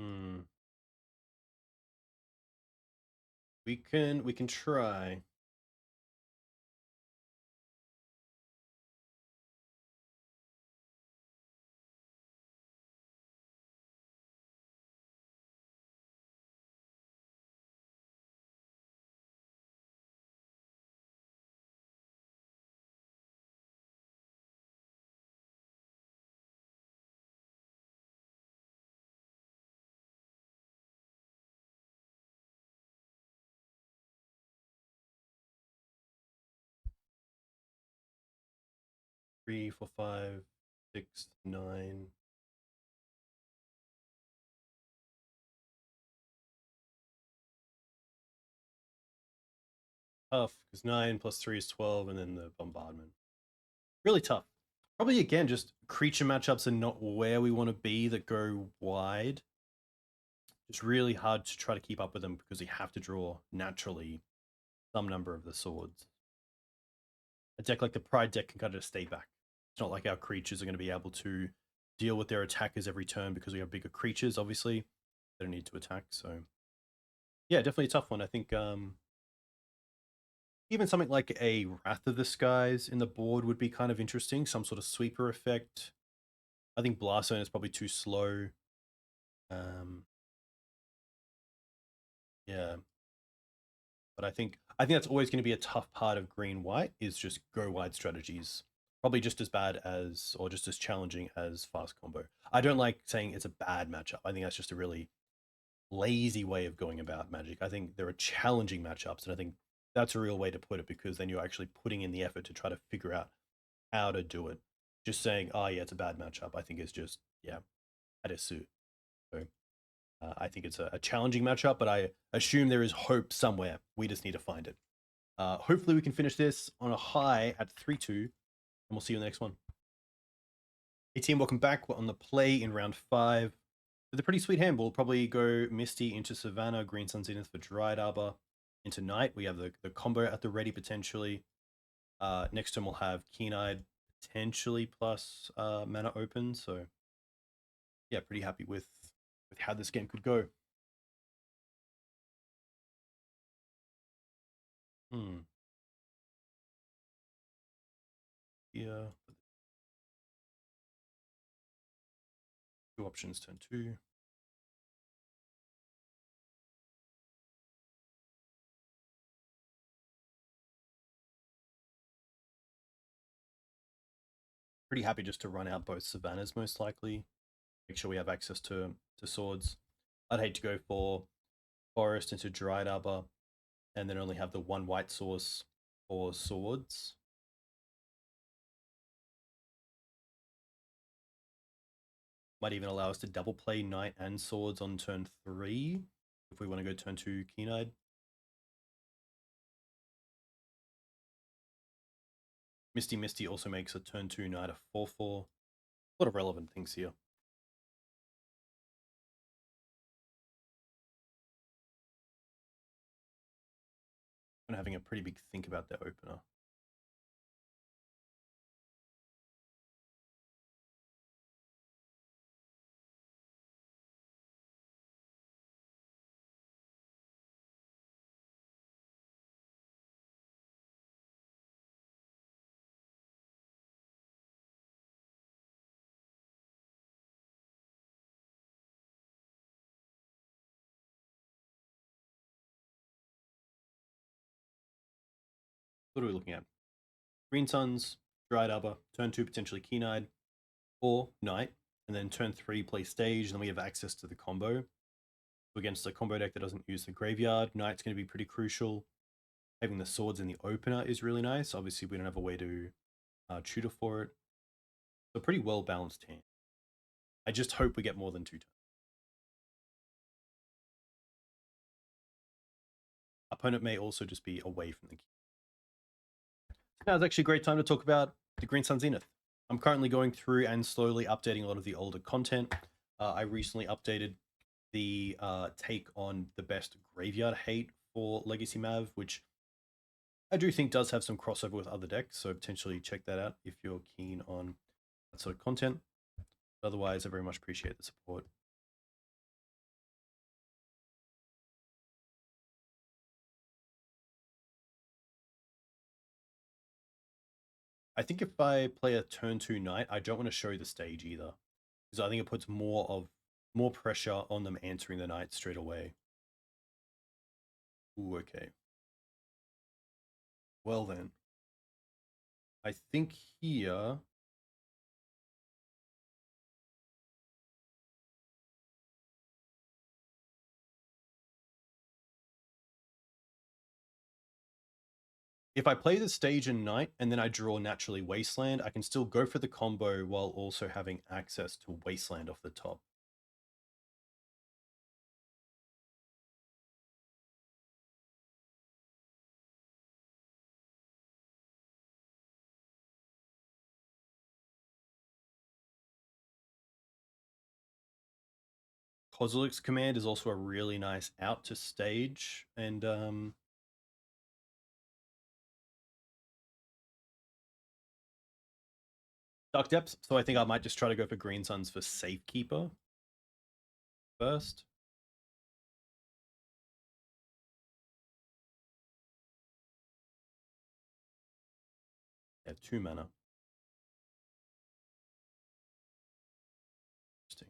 Hmm. We can try. Three, four, 5, 6, 9. Tough, because 9 plus 3 is 12, and then the bombardment. Really tough. Probably, again, just creature matchups are not where we want to be that go wide. It's really hard to try to keep up with them because you have to draw, naturally, some number of the swords. A deck like the Pride deck can kind of stay back. It's not like our creatures are going to be able to deal with their attackers every turn because we have bigger creatures, obviously. They don't need to attack, so... Yeah, definitely a tough one. I think even something like a Wrath of the Skies in the board would be kind of interesting. Some sort of sweeper effect. I think Blast Zone is probably too slow. Yeah. But I think that's always going to be a tough part of Green-White, is just go wide strategies. Probably just as bad as, or just as challenging as fast combo. I don't like saying it's a bad matchup. I think that's just a really lazy way of going about Magic. I think there are challenging matchups, and I think that's a real way to put it, because then you're actually putting in the effort to try to figure out how to do it. Just saying, oh yeah, it's a bad matchup, I think is just, yeah, at a suit. So I think it's a challenging matchup, but I assume there is hope somewhere. We just need to find it. Hopefully we can finish this on a high at 3-2, and we'll see you in the next one. Hey team, welcome back. We're on the play in round 5. With a pretty sweet hand, we'll probably go Misty into Savannah, Green Sun Zenith for Dryad Arbor. Into Night, we have the combo at the ready potentially. Next turn we'll have Keen-Eyed potentially plus mana open. So yeah, pretty happy with how this game could go. Yeah. 2 options, turn 2. Pretty happy just to run out both Savannahs most likely. Make sure we have access to swords. I'd hate to go for Forest into Dryad Arbor and then only have the 1 white source for swords. Might even allow us to double play Knight and Swords on turn 3 if we want to go turn 2 Keen-Eyed. Misty also makes a turn 2 Knight a 4/4. A lot of relevant things here. I'm having a pretty big think about their opener. What are we looking at? Green Suns, Dryad Arbor, turn 2 potentially Keen-Eyed, or Knight, and then turn 3 play Stage, and then we have access to the combo. Against a combo deck that doesn't use the graveyard, Knight's going to be pretty crucial. Having the swords in the opener is really nice. Obviously, we don't have a way to tutor for it. So pretty well balanced hand. I just hope we get more than 2 turns. Opponent may also just be away from the key. Now is actually a great time to talk about the Green Sun Zenith. I'm currently going through and slowly updating a lot of the older content. I recently updated the take on the best graveyard hate for Legacy Mav, which I do think does have some crossover with other decks, so potentially check that out if you're keen on that sort of content. Otherwise, I very much appreciate the support. I think if I play a turn 2 knight, I don't want to show the stage either, because I think it puts more pressure on them answering the knight straight away. Ooh, okay. Well then, I think here. If I play the stage and knight and then I draw naturally Wasteland, I can still go for the combo while also having access to Wasteland off the top. Kozilek's Command is also a really nice out to stage, and Dark Depths, so I think I might just try to go for Green Suns for Safekeeper first. Yeah, 2 mana. Interesting.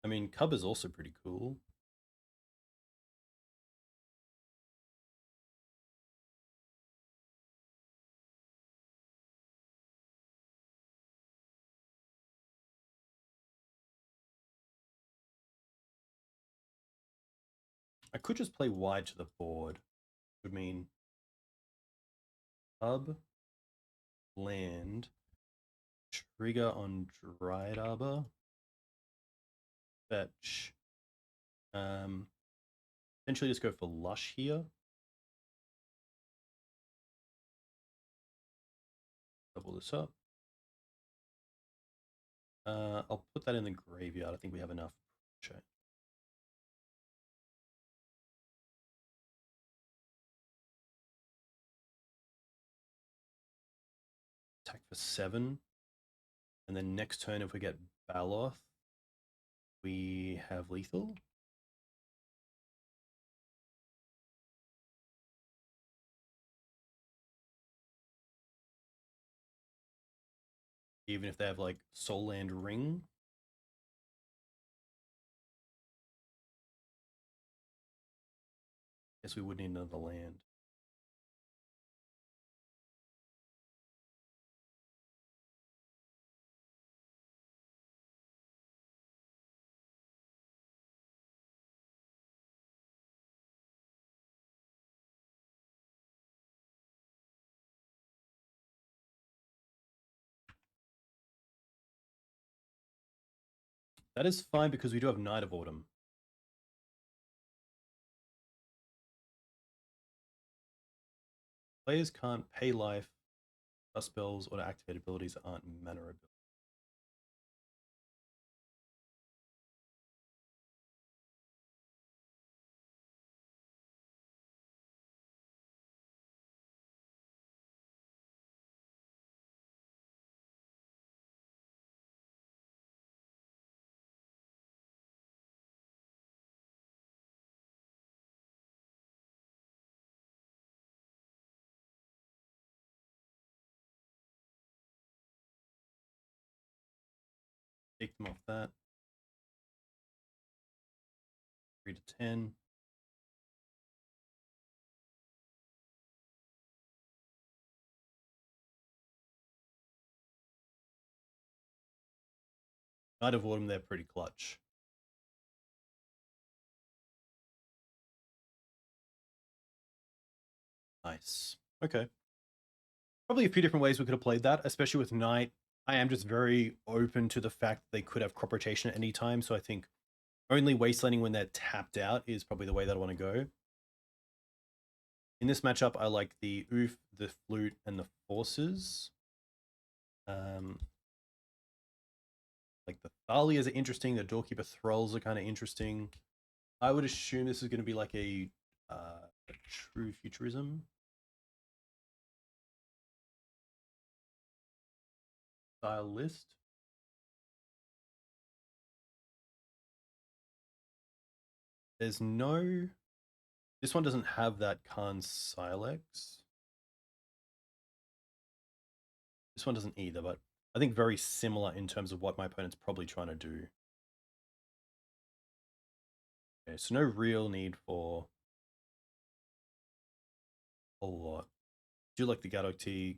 I mean, Cub is also pretty cool. I could just play wide to the board. Would mean Cub, land, trigger on Dryad Arbor, fetch. Essentially just go for Lush here. Double this up. I'll put that in the graveyard. I think we have enough. Check. Attack for 7. And then next turn, if we get Baloth, we have lethal. Even if they have like Soul Land Ring. Guess we would need another land. That is fine because we do have Knight of Autumn. Players can't pay life, spells, or activate abilities that aren't mana abilities. Take them off that. 3 to 10. Knight of Autumn, they're pretty clutch. Nice. Okay. Probably a few different ways we could have played that, especially with Knight. I am just very open to the fact that they could have crop rotation at any time, so I think only wastelanding when they're tapped out is probably the way that I want to go. In this matchup, I like the Ouphe, the Flute, and the Forces. Like the Thalias are interesting, the Doorkeeper Thralls are kind of interesting. I would assume this is going to be like a true futurism style list. There's no... This one doesn't have that Khan Silex. This one doesn't either, but I think very similar in terms of what my opponent's probably trying to do. Okay, so no real need for a lot. Do like the Gaddock Teeg.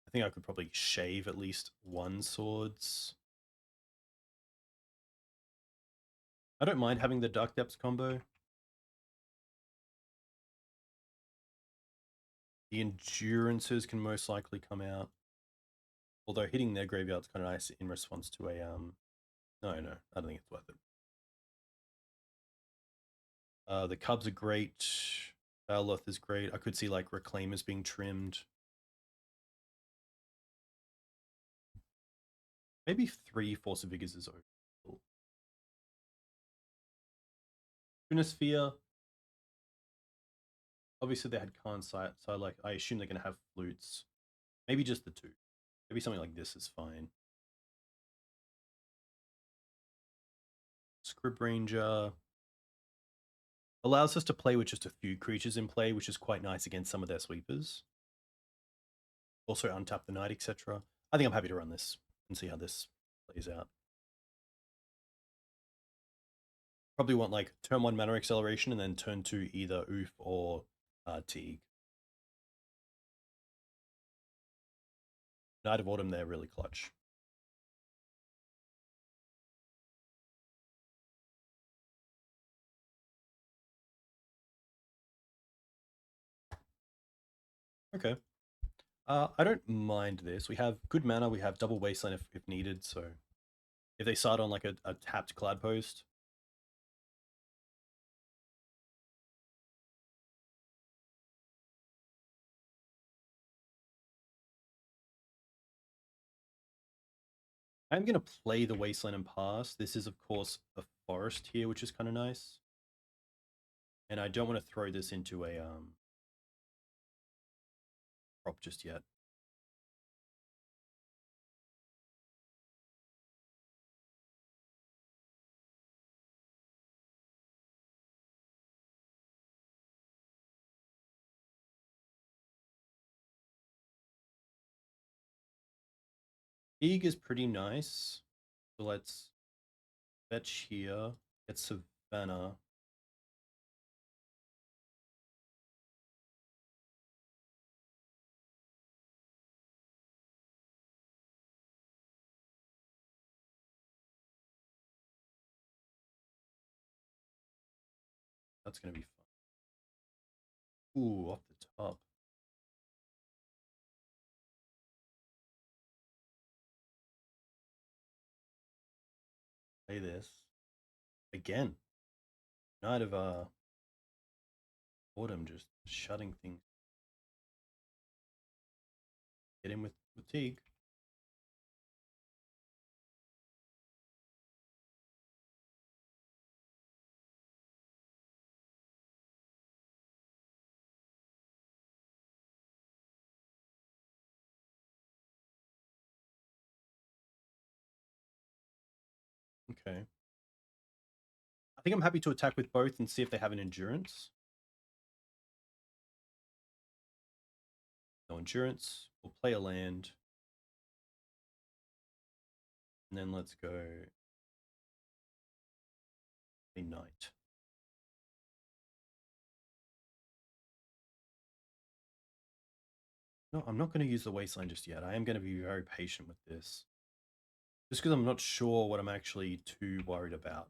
I think I could probably shave at least one swords. I don't mind having the Dark Depths combo. The Endurances can most likely come out. Although hitting their graveyard's kind of nice in response to a no, I don't think it's worth it. The Cubs are great. Baloth is great. I could see like Reclaimers being trimmed. Maybe 3 Force of Vigors is overkill. Sphere. Obviously they had Khan Sight, so like I assume they're gonna have flutes. Maybe just the 2. Maybe something like this is fine. Scryb Ranger allows us to play with just a few creatures in play, which is quite nice against some of their sweepers. Also untap the knight, etc. I think I'm happy to run this and see how this plays out. Probably want like turn 1 mana acceleration and then turn 2 either Ouphe or Teeg. Knight of Autumn there really clutch. Okay. I don't mind this. We have good mana. We have double Wasteland if needed. So if they start on like a tapped Cloud Post. I'm going to play the Wasteland and pass. This is, of course, a forest here, which is kind of nice. And I don't want to throw this into a prop just yet. Teeg is pretty nice. So let's fetch here. Get Savannah. That's going to be fun. Ooh, off the top. Play this. Again. Knight of Autumn just shutting things. Get in with Teeg. Okay. I think I'm happy to attack with both and see if they have an endurance. No endurance. We'll play a land. And then let's go a knight. No, I'm not going to use the Wasteland just yet. I am going to be very patient with this. Just because I'm not sure what I'm actually too worried about.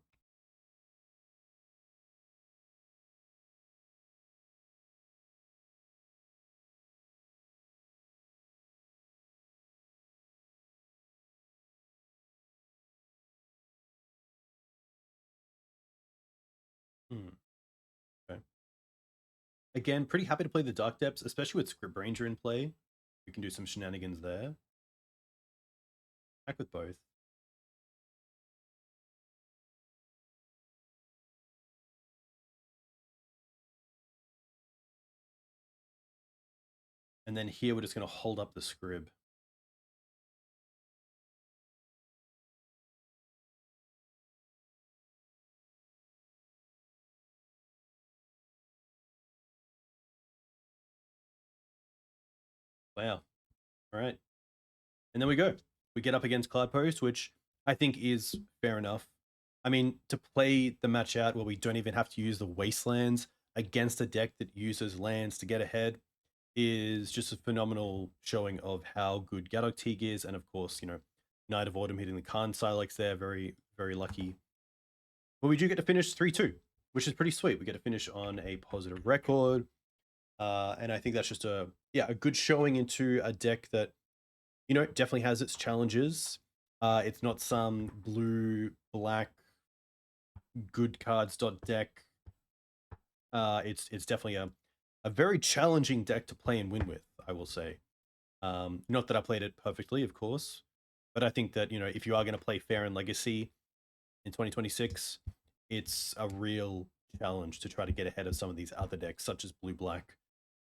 Okay. Again, pretty happy to play the Dark Depths, especially with Scryb Ranger in play. We can do some shenanigans there. Back with both. And then here we're just going to hold up the Scryb. Wow. All right. And then we go. We get up against Cloudpost, which I think is fair enough. I mean, to play the match out where we don't even have to use the Wastelands against a deck that uses lands to get ahead is just a phenomenal showing of how good Gaddock Teeg is. And of course, you know, Knight of Autumn hitting the Khan Silex there. Very, very lucky. But we do get to finish 3-2, which is pretty sweet. We get to finish on a positive record. And I think that's just a good showing into a deck that, you know, definitely has its challenges. It's not some blue, black, good cards deck. It's definitely a very challenging deck to play and win with, I will say. Not that I played it perfectly, of course, but I think that, you know, if you are going to play Fair and Legacy in 2026, it's a real challenge to try to get ahead of some of these other decks, such as blue, black,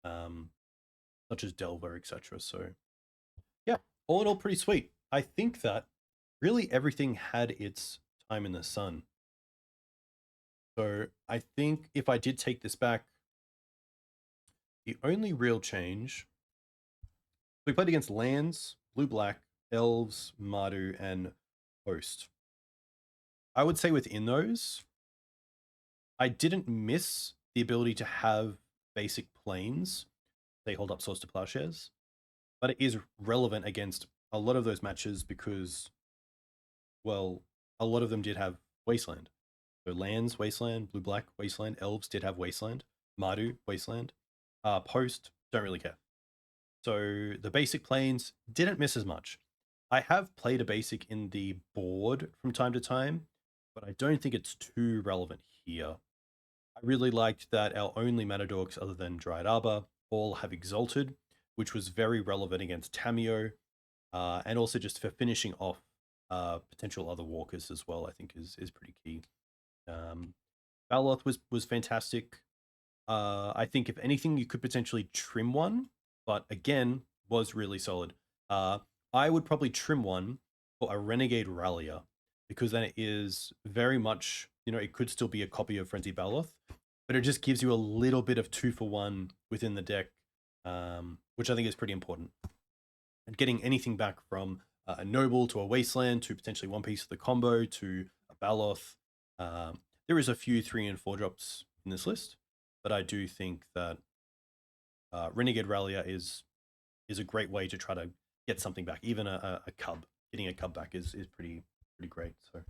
such as Delver, etc. So, yeah, all in all, pretty sweet. I think that really everything had its time in the sun. So I think if I did take this back, the only real change, we played against lands, blue, black, elves, Mardu, and host. I would say within those, I didn't miss the ability to have basic planes. They hold up Swords to Plowshares, but it is relevant against a lot of those matches because, well, a lot of them did have Wasteland. So lands, Wasteland, blue, black, Wasteland, elves did have Wasteland, Mardu, Wasteland, post, don't really care. So the basic planes didn't miss as much. I have played a basic in the board from time to time, but I don't think it's too relevant here. I really liked that our only mana dorks other than Dryad Arbor all have Exalted, which was very relevant against Tamiyo, and also just for finishing off potential other walkers as well, I think is pretty key. Baloth was fantastic. I think if anything, you could potentially trim one, but again, was really solid. I would probably trim one for a Renegade Rallier, because then it is very much, you know, it could still be a copy of Frenzied Baloth, but it just gives you a little bit of 2-for-1 within the deck, which I think is pretty important. And getting anything back from a Noble to a Wasteland to potentially one piece of the combo to a Baloth. There is a few 3 and 4 drops in this list, but I do think that Renegade Rallier is a great way to try to get something back. Even a Cub, getting a Cub back is pretty great. So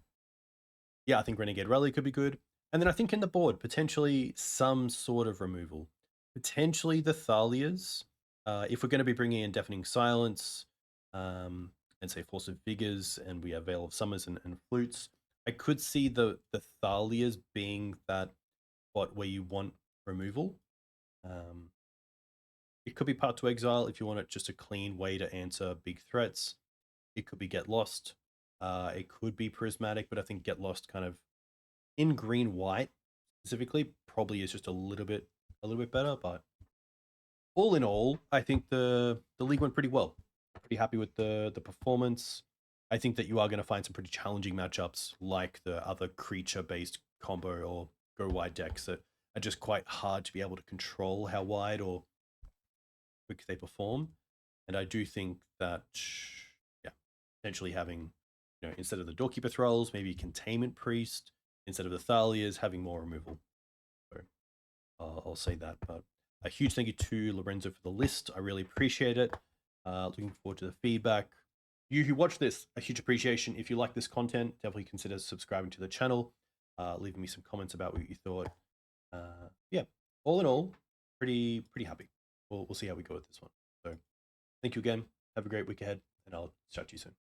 yeah, I think Renegade Rallier could be good. And then I think in the board, potentially some sort of removal. Potentially the Thalias. If we're going to be bringing in Deafening Silence, and say Force of Vigors, and we have Veil of Summers and Flutes, I could see the Thalias being that spot where you want removal. It could be Part to Exile if you want it just a clean way to answer big threats. It could be Get Lost. It could be Prismatic, but I think Get Lost kind of in green-white specifically probably is just a little bit better. But all in all, I think the league went pretty well. Pretty happy with the performance. I think that you are going to find some pretty challenging matchups like the other creature-based combo or go wide decks that are just quite hard to be able to control how wide or quick they perform. And I do think that, yeah, potentially having, you know, instead of the Doorkeeper Thralls, maybe Containment Priest, instead of the Thalias, having more removal. So I'll say that. But a huge thank you to Lorenzo for the list. I really appreciate it. Looking forward to the feedback. You who watch this, a huge appreciation. If you like this content, definitely consider subscribing to the channel, leaving me some comments about what you thought. Yeah, all in all, pretty happy. We'll see how we go with this one. So thank you again. Have a great week ahead, and I'll chat to you soon.